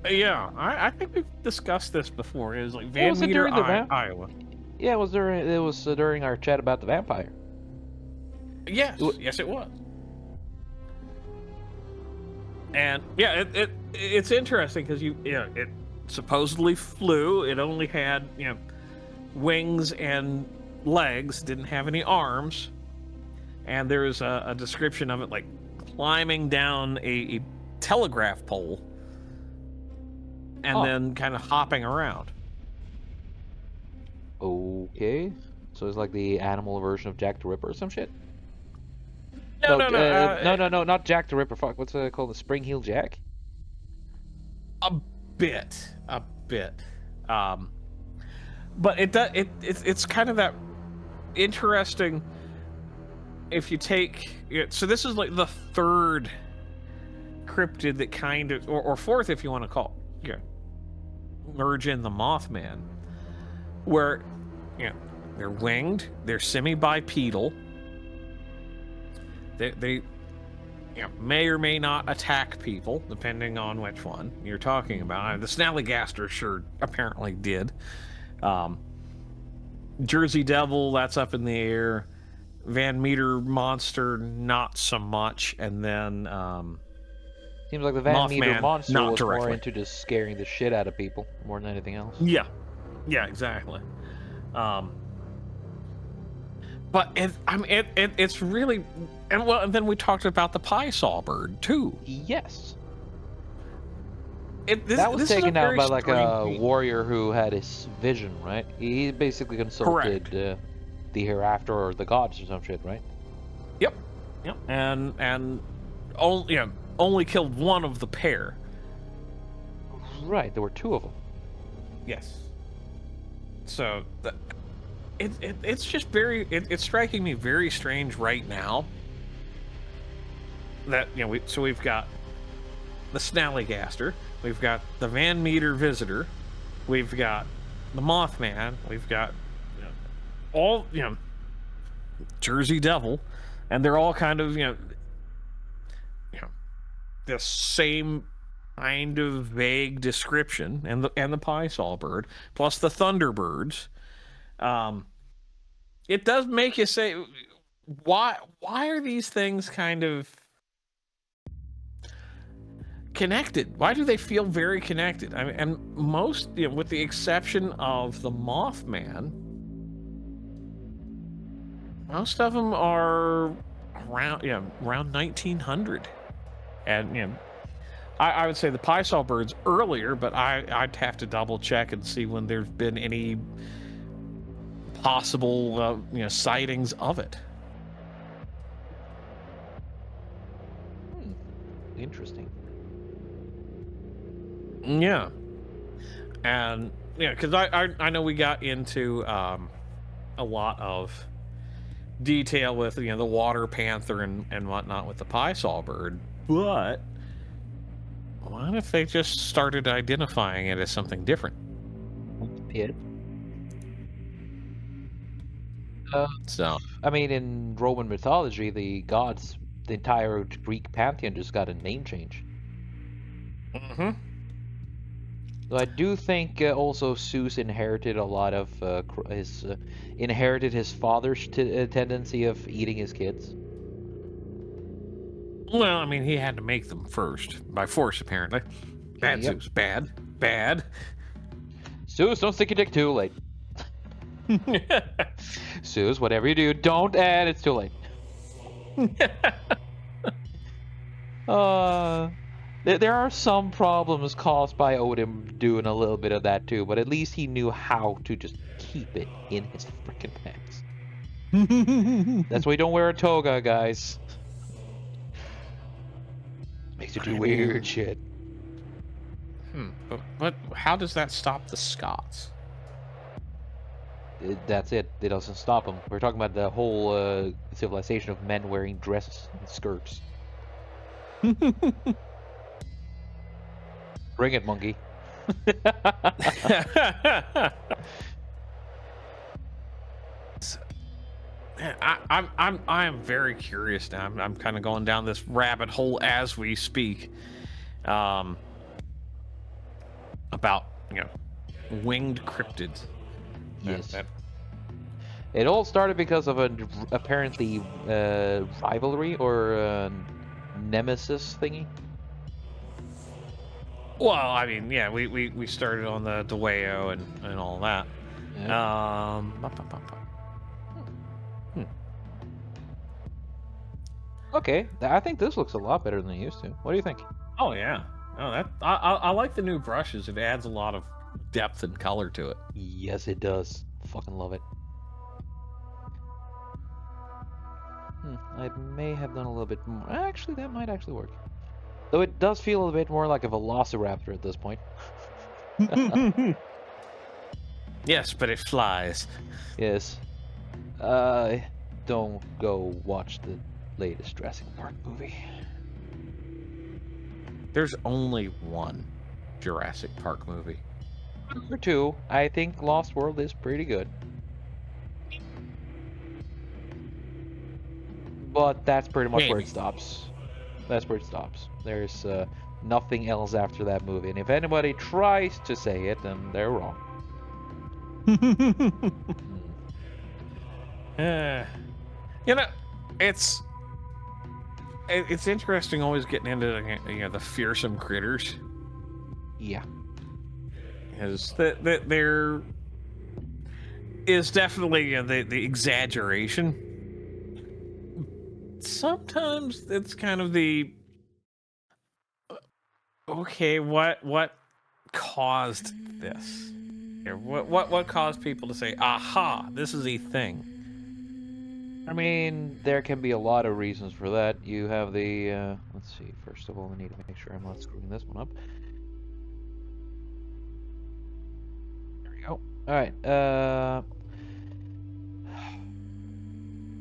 Yeah, I think we've discussed this before. It was like Van Meter, Iowa. Yeah, it was during our chat about the vampire. Yes, yes, it was. And yeah, it's interesting because it supposedly flew. It only had wings and legs, didn't have any arms, and there's a description of it like climbing down a telegraph pole and then kind of hopping around. Okay, so it's like the animal version of Jack the Ripper or some shit. No, no, no. No, not Jack the Ripper. Fuck, what's it called? The Spring Heel Jack? A bit. Um, but it's kind of that interesting. If you take so this is like the third cryptid that kind of, or fourth if you want to call, merge in the Mothman, where they're winged, they're semi-bipedal, they may or may not attack people depending on which one you're talking about. The Snallygaster sure apparently did. Jersey Devil, that's up in the air. Van Meter monster, not so much. And then seems like the Van Meter monster was directly. more into just scaring the shit out of people more than anything else. Yeah, exactly. But it's really, and then we talked about the pie saw bird too. Yes. That was taken out by like a warrior who had his vision, right? He basically consulted the hereafter or the gods or some shit, right? Yep. And only killed one of the pair. Right, there were two of them. Yes. So it's just very it's striking me very strange right now that we've got the Snallygaster, we've got the Van Meter visitor, we've got the Mothman, we've got all Jersey Devil, and they're all kind of the same kind of vague description, and the pie saw bird plus the Thunderbirds. It does make you say, why are these things kind of connected? Why do they feel very connected? I mean, and most, with the exception of the Mothman, most of them are around 1900, and I would say the pie saw bird's earlier, but I'd have to double check and see when there's been any possible sightings of it. Interesting. Yeah, and because I know we got into a lot of detail with the water panther and whatnot with the pie saw bird, but what if they just started identifying it as something different? Yeah. So I mean, in Roman mythology, the gods, the entire Greek pantheon just got a name change. Mm-hmm. So I do think also Zeus inherited a lot of his father's tendency of eating his kids. Well, I mean, he had to make them first by force, apparently. Bad Zeus, bad. Zeus, don't stick your dick too late. Zeus, whatever you do, don't add. It's too late. There are some problems caused by Odin doing a little bit of that too, but at least he knew how to just keep it in his freaking pants. That's why you don't wear a toga, guys. Makes you do weird shit. But how does that stop the Scots? That's it. It doesn't stop them. We're talking about the whole civilization of men wearing dresses and skirts. Bring it, monkey. I am very curious now. I'm kind of going down this rabbit hole as we speak. About winged cryptids. Yes. It all started because of an apparently rivalry or nemesis thingy. Well, I mean, yeah, we started on the Deweo and all that. Yeah. Okay, I think this looks a lot better than it used to. What do you think? Oh yeah, I like the new brushes. It adds a lot of depth and color to it. Yes, it does. Fucking love it. I may have done a little bit more. Actually, that might actually work. Though it does feel a bit more like a velociraptor at this point. Yes, but it flies. Yes. Don't go watch the latest Jurassic Park movie. There's only one Jurassic Park movie. Or two. I think Lost World is pretty good. But that's pretty much where Maybe. it stops. That's where it stops. There's nothing else after that movie. And if anybody tries to say it, then they're wrong. You know, it's interesting always getting into the fearsome critters. Yeah. Because there is definitely the exaggeration. Sometimes it's kind of the okay, what caused this? What caused people to say, aha, this is a thing? I mean, there can be a lot of reasons for that. You have the, let's see, first of all, I need to make sure I'm not screwing this one up. There we go. Alright,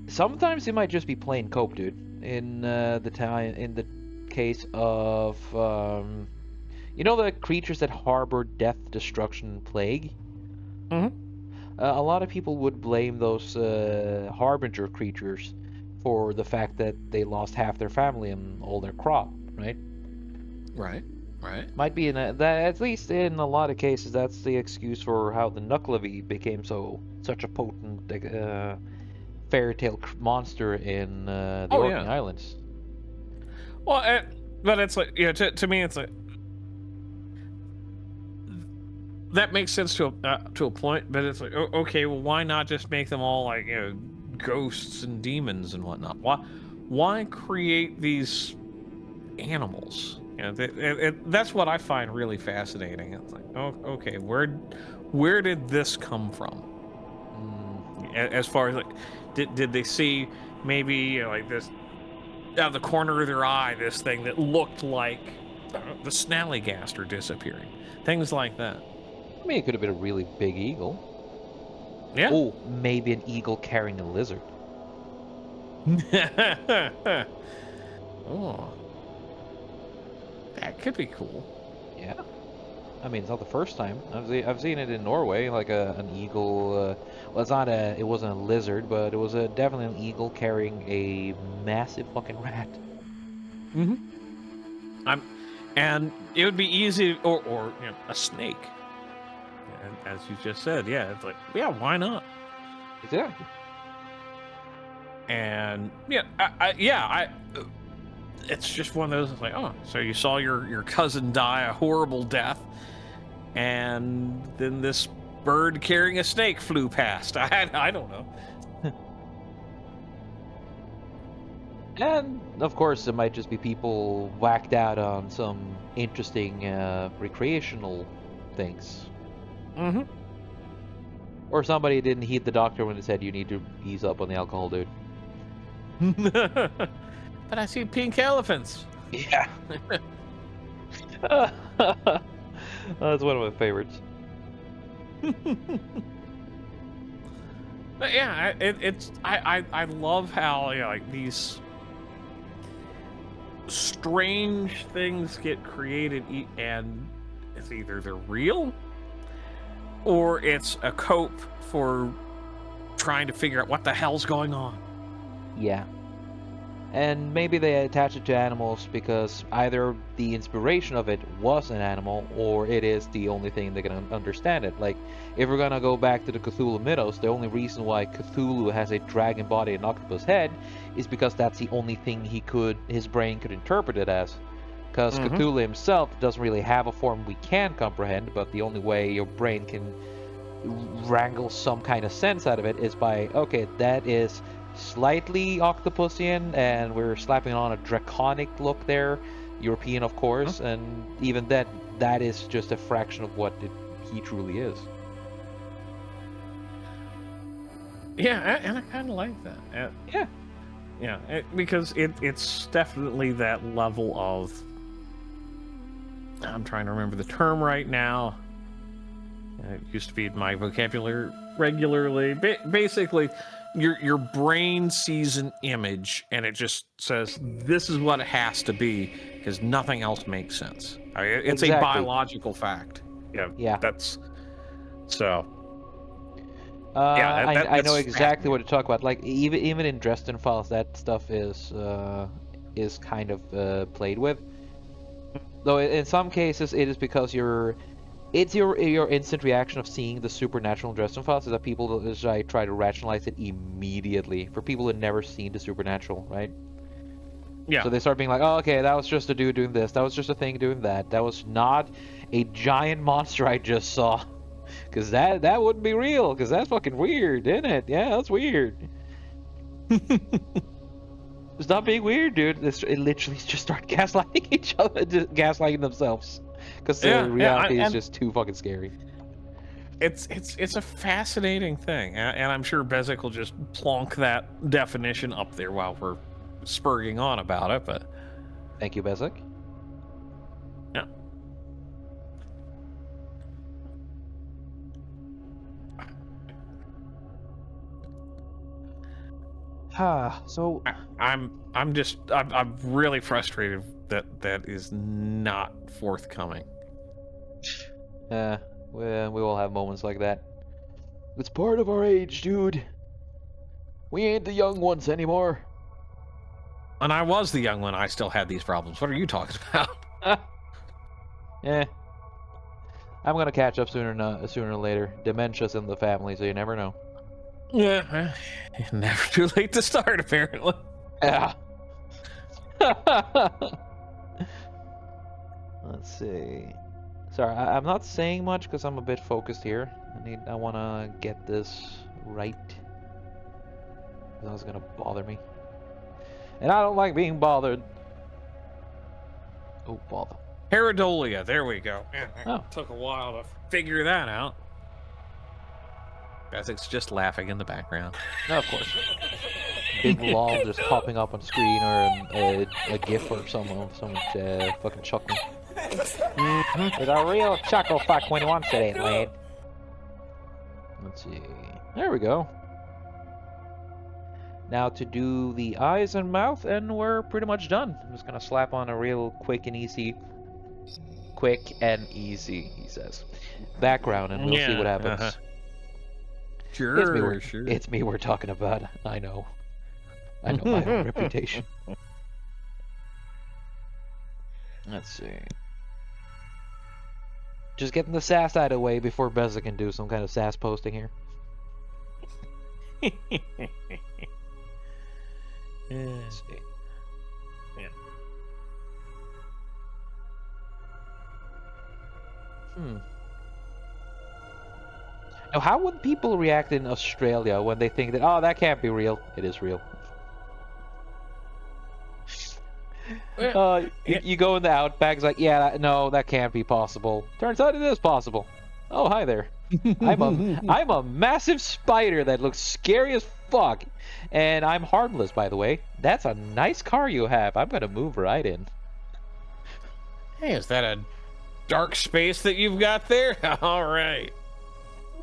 sometimes it might just be plain cope, dude. In the case of, you know the creatures that harbor death, destruction, plague? Mm-hmm. A lot of people would blame those harbinger creatures for the fact that they lost half their family and all their crop, right? Right. Might be that at least in a lot of cases that's the excuse for how the Nuckelavee became such a potent fairy tale monster in the Oh Orkney yeah. Islands. Well, but it's like to me it's like that makes sense to a point, but it's like okay, well, why not just make them all like ghosts and demons and whatnot? Why create these animals? That's what I find really fascinating. It's like, oh, okay, where did this come from? As far as like, did they see maybe like this out of the corner of their eye, this thing that looked like the Snallygaster disappearing, things like that. I mean, it could have been a really big eagle. Yeah. Oh, maybe an eagle carrying a lizard. Oh, that could be cool. Yeah. I mean, it's not the first time. I've seen it in Norway, like an eagle. Well, it wasn't a lizard, but it was definitely an eagle carrying a massive fucking rat. Mm-hmm. And it would be easy, or a snake. And as you just said, yeah, it's like, yeah, why not? Exactly. And it's just one of those like, oh, so you saw your cousin die a horrible death, and then this bird carrying a snake flew past. I don't know. And of course, it might just be people whacked out on some interesting recreational things. Mm-hmm. Or somebody didn't heed the doctor when it said you need to ease up on the alcohol, dude. But I see pink elephants. Yeah. That's one of my favorites. But yeah, I love how like these strange things get created, and it's either they're real or it's a cope for trying to figure out what the hell's going on. Yeah. And maybe they attach it to animals because either the inspiration of it was an animal or it is the only thing they can understand it. Like, if we're gonna go back to the Cthulhu mythos, the only reason why Cthulhu has a dragon body and octopus head is because that's the only thing his brain could interpret it as. Because Cthulhu himself doesn't really have a form we can comprehend, but the only way your brain can wrangle some kind of sense out of it is by, okay, that is slightly octopusian, and we're slapping on a draconic look there, European of course, and even that is just a fraction of what he truly is. Yeah, and I kind of like that. Yeah. Yeah, because it's definitely that level of. I'm trying to remember the term right now. It used to be in my vocabulary regularly. Basically, your brain sees an image and it just says this is what it has to be because nothing else makes sense. I mean, it's a Exactly. biological fact. Yeah, Yeah. that's so. I know That's exactly what fascinating. you're talking about. Like even in Dresden Files, that stuff is kind of played with. Though in some cases, it is because it's your instant reaction of seeing the supernatural in Dresden Files is that people is I try to rationalize it immediately for people who've never seen the supernatural, right? Yeah. So they start being like, oh, okay, that was just a dude doing this. That was just a thing doing that. That was not a giant monster I just saw. Because that wouldn't be real. Because that's fucking weird, isn't it? Yeah, that's weird. Stop being weird, dude. It literally just start gaslighting each other, just gaslighting themselves. Because the reality is And just too fucking scary. it's a fascinating thing, and I'm sure Bezic will just plonk that definition up there while we're spurring on about it. But Thank you, Bezic. yeah, So I'm really frustrated that is not forthcoming. we all have moments like that. It's part of our age, dude. We ain't the young ones anymore. And I was the young one. I still had these problems. What are you talking about? Eh. I'm gonna catch up sooner or later. Dementia's in the family, so you never know. Yeah, never too late to start, apparently. Yeah. Let's see. Sorry, I'm not saying much because I'm a bit focused here. I want to get this right. That was gonna bother me, and I don't like being bothered. Oh, bother. Pareidolia, there we go. Yeah, Oh. took a while to figure that out. Bezic's just laughing in the background. No, of course. Big lol just popping up on screen, or a GIF or someone fucking chuckling. It's a real chuckle fuck when he wants it, ain't lad. Let's see. There we go. Now to do the eyes and mouth, and we're pretty much done. I'm just gonna slap on a real quick and easy, he says, background, and we'll see what happens. Sure. It's me we're talking about. I know my own reputation. Let's see. Just getting the sass out of the way before Beza can do some kind of sass posting here. Let's see. Yeah. Now, how would people react in Australia when they think that, oh, that can't be real? It is real. You go in the outback, like, yeah, no, that can't be possible. Turns out it is possible. Oh, hi there. I'm a massive spider that looks scary as fuck, and I'm harmless, by the way. That's a nice car you have. I'm gonna move right in. Hey, is that a dark space that you've got there? All right.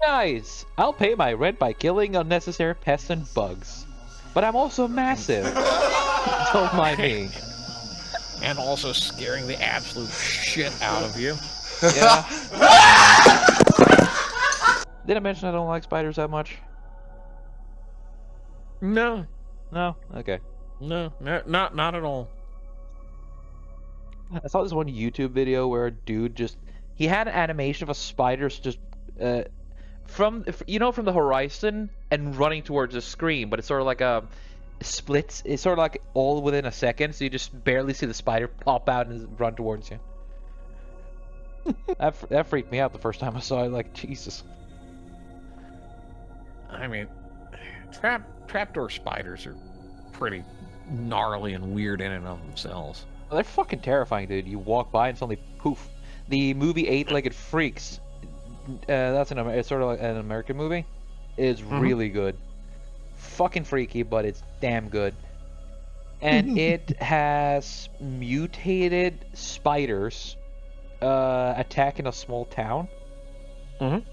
Nice. I'll pay my rent by killing unnecessary pests and bugs. But I'm also massive. Don't mind me. And also scaring the absolute shit out of you. Yeah. Did I mention I don't like spiders that much? No. No? Okay. No, not at all. I saw this one YouTube video where a dude he had an animation of a spider just from the horizon and running towards the screen, but it's sort of like a splits. It's sort of like all within a second, so you just barely see the spider pop out and run towards you. That freaked me out the first time I saw it. Like, Jesus. I mean, trapdoor spiders are pretty gnarly and weird in and of themselves. Well, they're fucking terrifying, dude. You walk by and suddenly poof. The movie Eight-Legged Freaks. It's sort of like an American movie. It's really good. Fucking freaky, but it's damn good. and it has mutated spiders attacking a small town. Mm-hmm.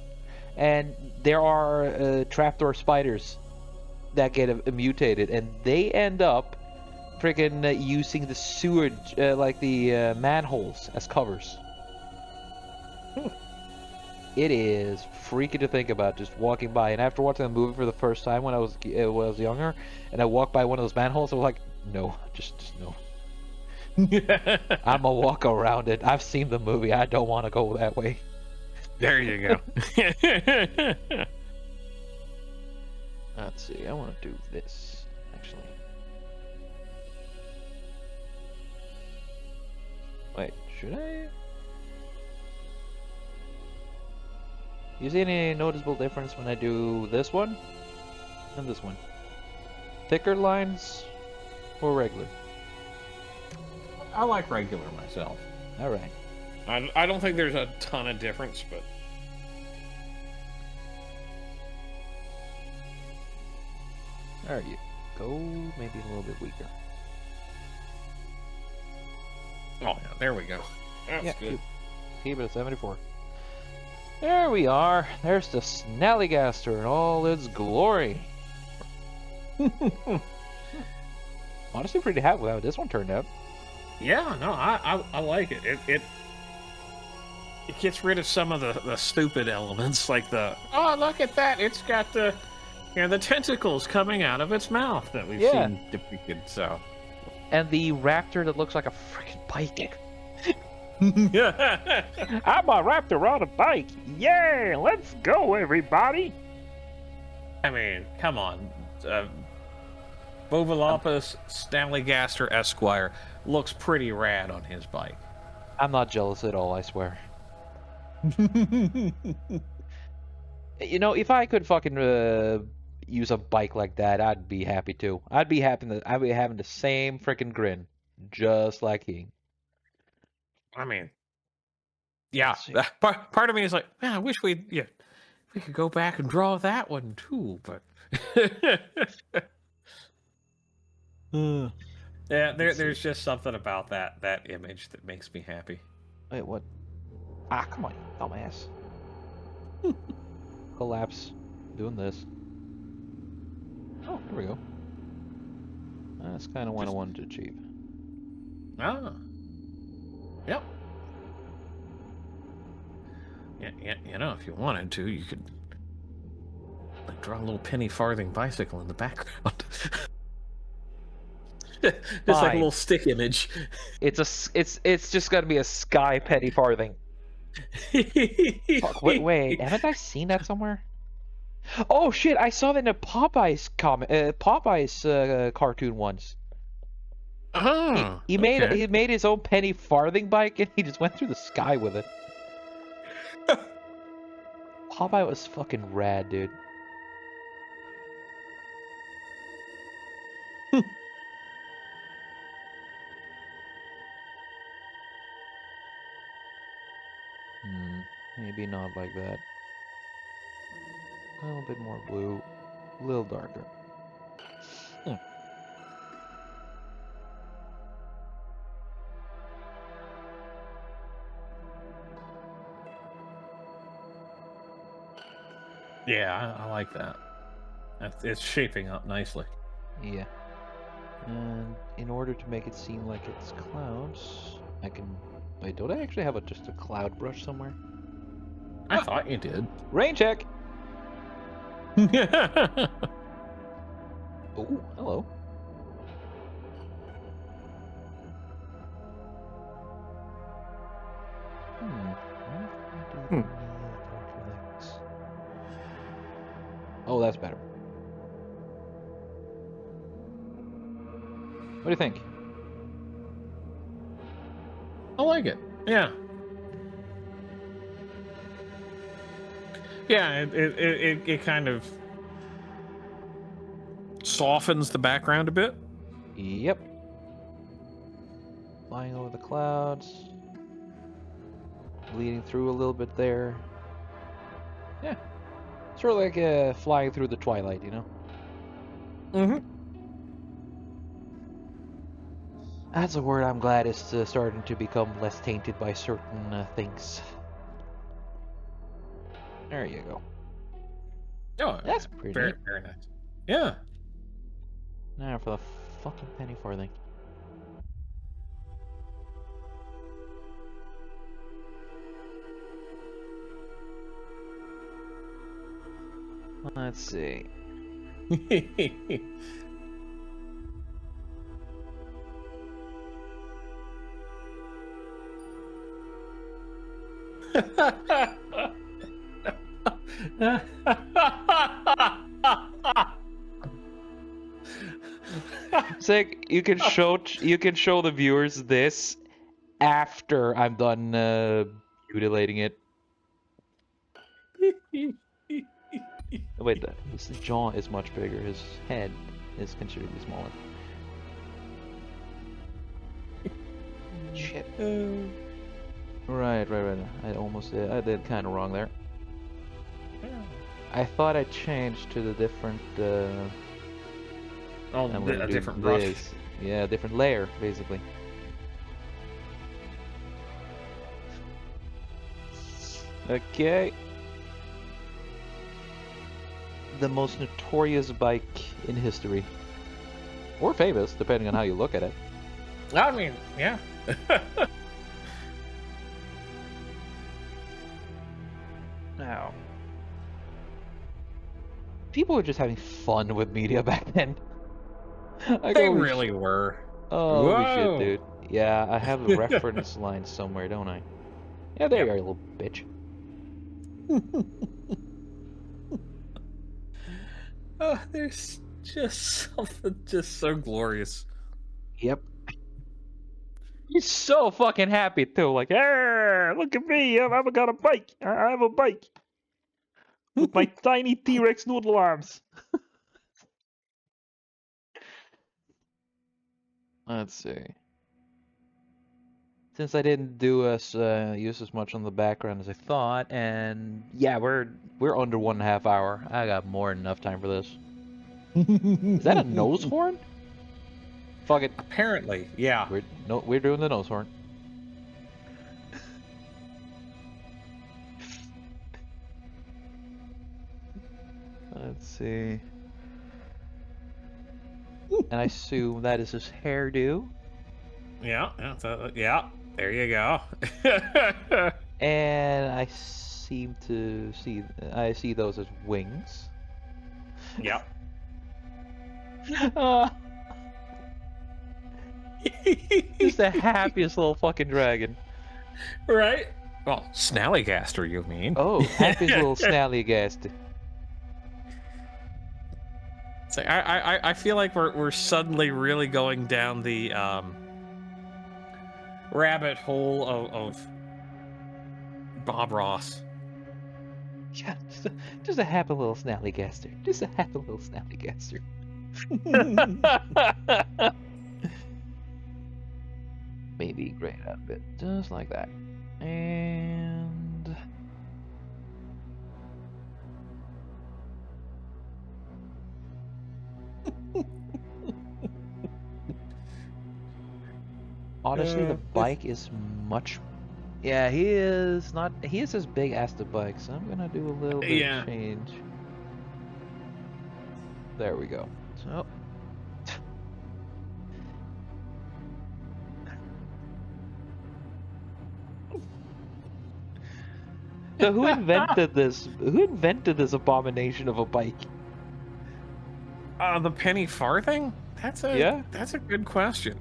And there are trapdoor spiders that get mutated, and they end up freaking using the sewage, like the manholes, as covers. It is freaky to think about, just walking by. And after watching the movie for the first time when I was younger, and I walked by one of those manholes, I was like, no, just no. I'm gonna walk around it. I've seen the movie. I don't want to go that way. There you go. Let's see. I want to do this actually. Wait, should I? You see any noticeable difference when I do this one and this one? Thicker lines or regular? I like regular myself. All right. I don't think there's a ton of difference, but There you go. Maybe a little bit weaker. oh yeah, there we go. That's Yeah, good. keep it at 74. There we are. There's the Snallygaster in all its glory. Honestly, pretty happy with how this one turned out. Yeah, no, I like it. It gets rid of some of the stupid elements, like the look at that, it's got the the tentacles coming out of its mouth that we've Yeah. seen depicted. So And the raptor that looks like a freaking bike. yeah, I'm a raptor on a bike. Yeah, let's go, everybody. I mean, come on, Bovalopus Snallygaster Esquire looks pretty rad on his bike. I'm not jealous at all, I swear. You know, if I could fucking use a bike like that, I'd be happy too. I'd be having the same freaking grin, just like he. I mean, yeah, Let's see. part of me is like, man, I wish we could go back and draw that one too, but yeah, there's just something about that image that makes me happy. Wait, what? Ah, come on, you dumbass. Collapse. Doing this. Oh, here we go. That's kind of what I wanted to achieve. Ah, yep. Yeah, if you wanted to, you could like, draw a little penny farthing bicycle in the background. Just like a Fine. little stick image. It's just gonna be a sky penny farthing. Fuck, wait, haven't I seen that somewhere? Oh shit, I saw that in a Popeyes cartoon once. Oh, He made his own penny farthing bike and he just went through the sky with it. Popeye was fucking rad, dude. Maybe not like that. A little bit more blue, a little darker. Yeah, I like that. It's shaping up nicely. Yeah. And in order to make it seem like it's clouds, I can... Wait, don't I actually have just a cloud brush somewhere? I thought you did. Rain check! Oh, hello. Oh, that's better. What do you think? I like it. Yeah. Yeah, it kind of softens the background a bit. Yep. Flying over the clouds. Bleeding through a little bit there. Yeah. Sort of like flying through the twilight, you know? Mm-hmm. That's a word I'm glad is starting to become less tainted by certain things. There you go. Oh, That's pretty very, neat. very nice. Yeah. Now for the fucking penny farthing. Let's see. It's like you can show the viewers this after I'm done mutilating it. Wait, his jaw is much bigger. His head is considerably smaller. Shit. Right. I did kind of wrong there. I thought I changed to the different. Oh, I'm gonna a do different brush. this. Yeah, different layer, basically. Okay. The most notorious bike in history. Or famous, depending on how you look at it. I mean, yeah. Now. People were just having fun with media back then. Like, They holy really were. holy shit, Whoa. dude. Yeah, I have a reference line somewhere, don't I? Yeah, there Yep. you are, you little bitch. Oh, there's just something just so glorious. Yep. He's so fucking happy too. Like, hey, look at me! I've got a bike. I have a bike with my tiny T-Rex noodle arms. Let's see. Since I didn't use as much on the background as I thought, and yeah, we're under 1.5 hour. I got more than enough time for this. Is that a nose horn? Fuck it. Apparently, yeah. We're doing the nose horn. Let's see. And I assume that is his hairdo. Yeah, yeah. There you go. And I see those as wings. Yep. Just the happiest little fucking dragon. Right? Well, Snallygaster, you mean? Oh, happiest little Snallygaster. So I feel like we're suddenly really going down the rabbit hole of Bob Ross. Yeah, just a happy little Snallygaster. Just a happy little Snallygaster. Maybe great outfit, just like that. And honestly, the bike is much. Yeah, he is not. He is as big as the bike, so I'm gonna do a little bit of change. There we go. So. So who invented this? Who invented this abomination of a bike? The penny farthing? That's a good question.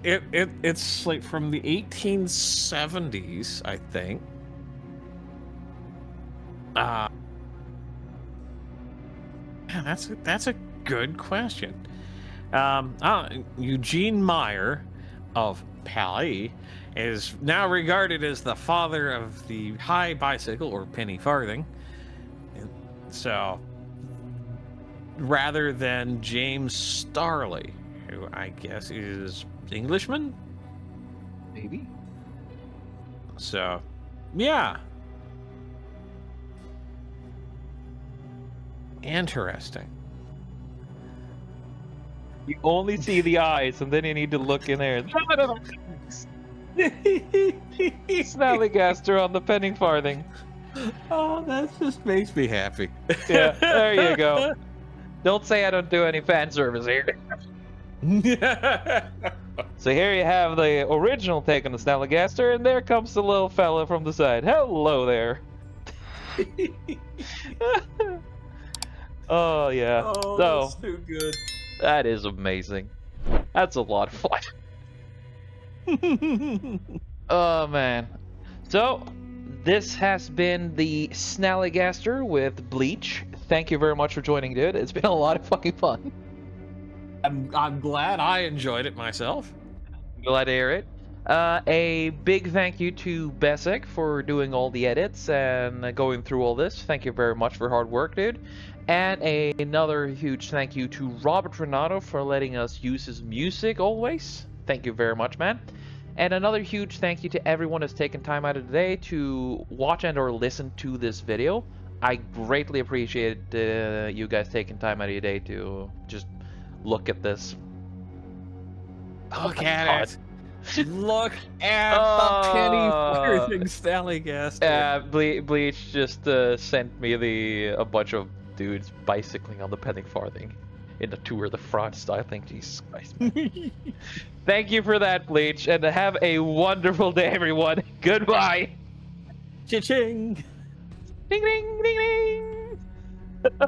It's like from the 1870s, I think. Yeah, that's a good question. Eugene Meyer of Paris is now regarded as the father of the high bicycle or penny farthing. So, rather than James Starley, who I guess is Englishman? Maybe. So, yeah. Interesting. You only see the eyes, and then you need to look in there. Snallygaster on the penny farthing. Oh, that just makes me happy. Yeah, there you go. Don't say I don't do any fan service here. So here you have the original take on the Snallygaster, and there comes the little fella from the side. Hello there. Oh yeah. Oh, So that's too good. that is amazing. That's a lot of fun. Oh man. So this has been the Snallygaster with Bleach. Thank you very much for joining, dude. It's been a lot of fucking fun. I'm glad I enjoyed it myself. Glad to hear it. A big thank you to Besek for doing all the edits and going through all this. Thank you very much for hard work, dude. And another huge thank you to Robert Renato for letting us use his music always. Thank you very much, man. And another huge thank you to everyone who's taken time out of the day to watch and or listen to this video. I greatly appreciate you guys taking time out of your day to just look at this. Look at it. Look at the penny farthing Snallygaster. Bleach just sent me a bunch of dudes bicycling on the penny farthing in the Tour de France style thing. Jesus Christ, man. Thank you for that, Bleach, and have a wonderful day, everyone. Goodbye. Cha-ching. Ding ding ding ding.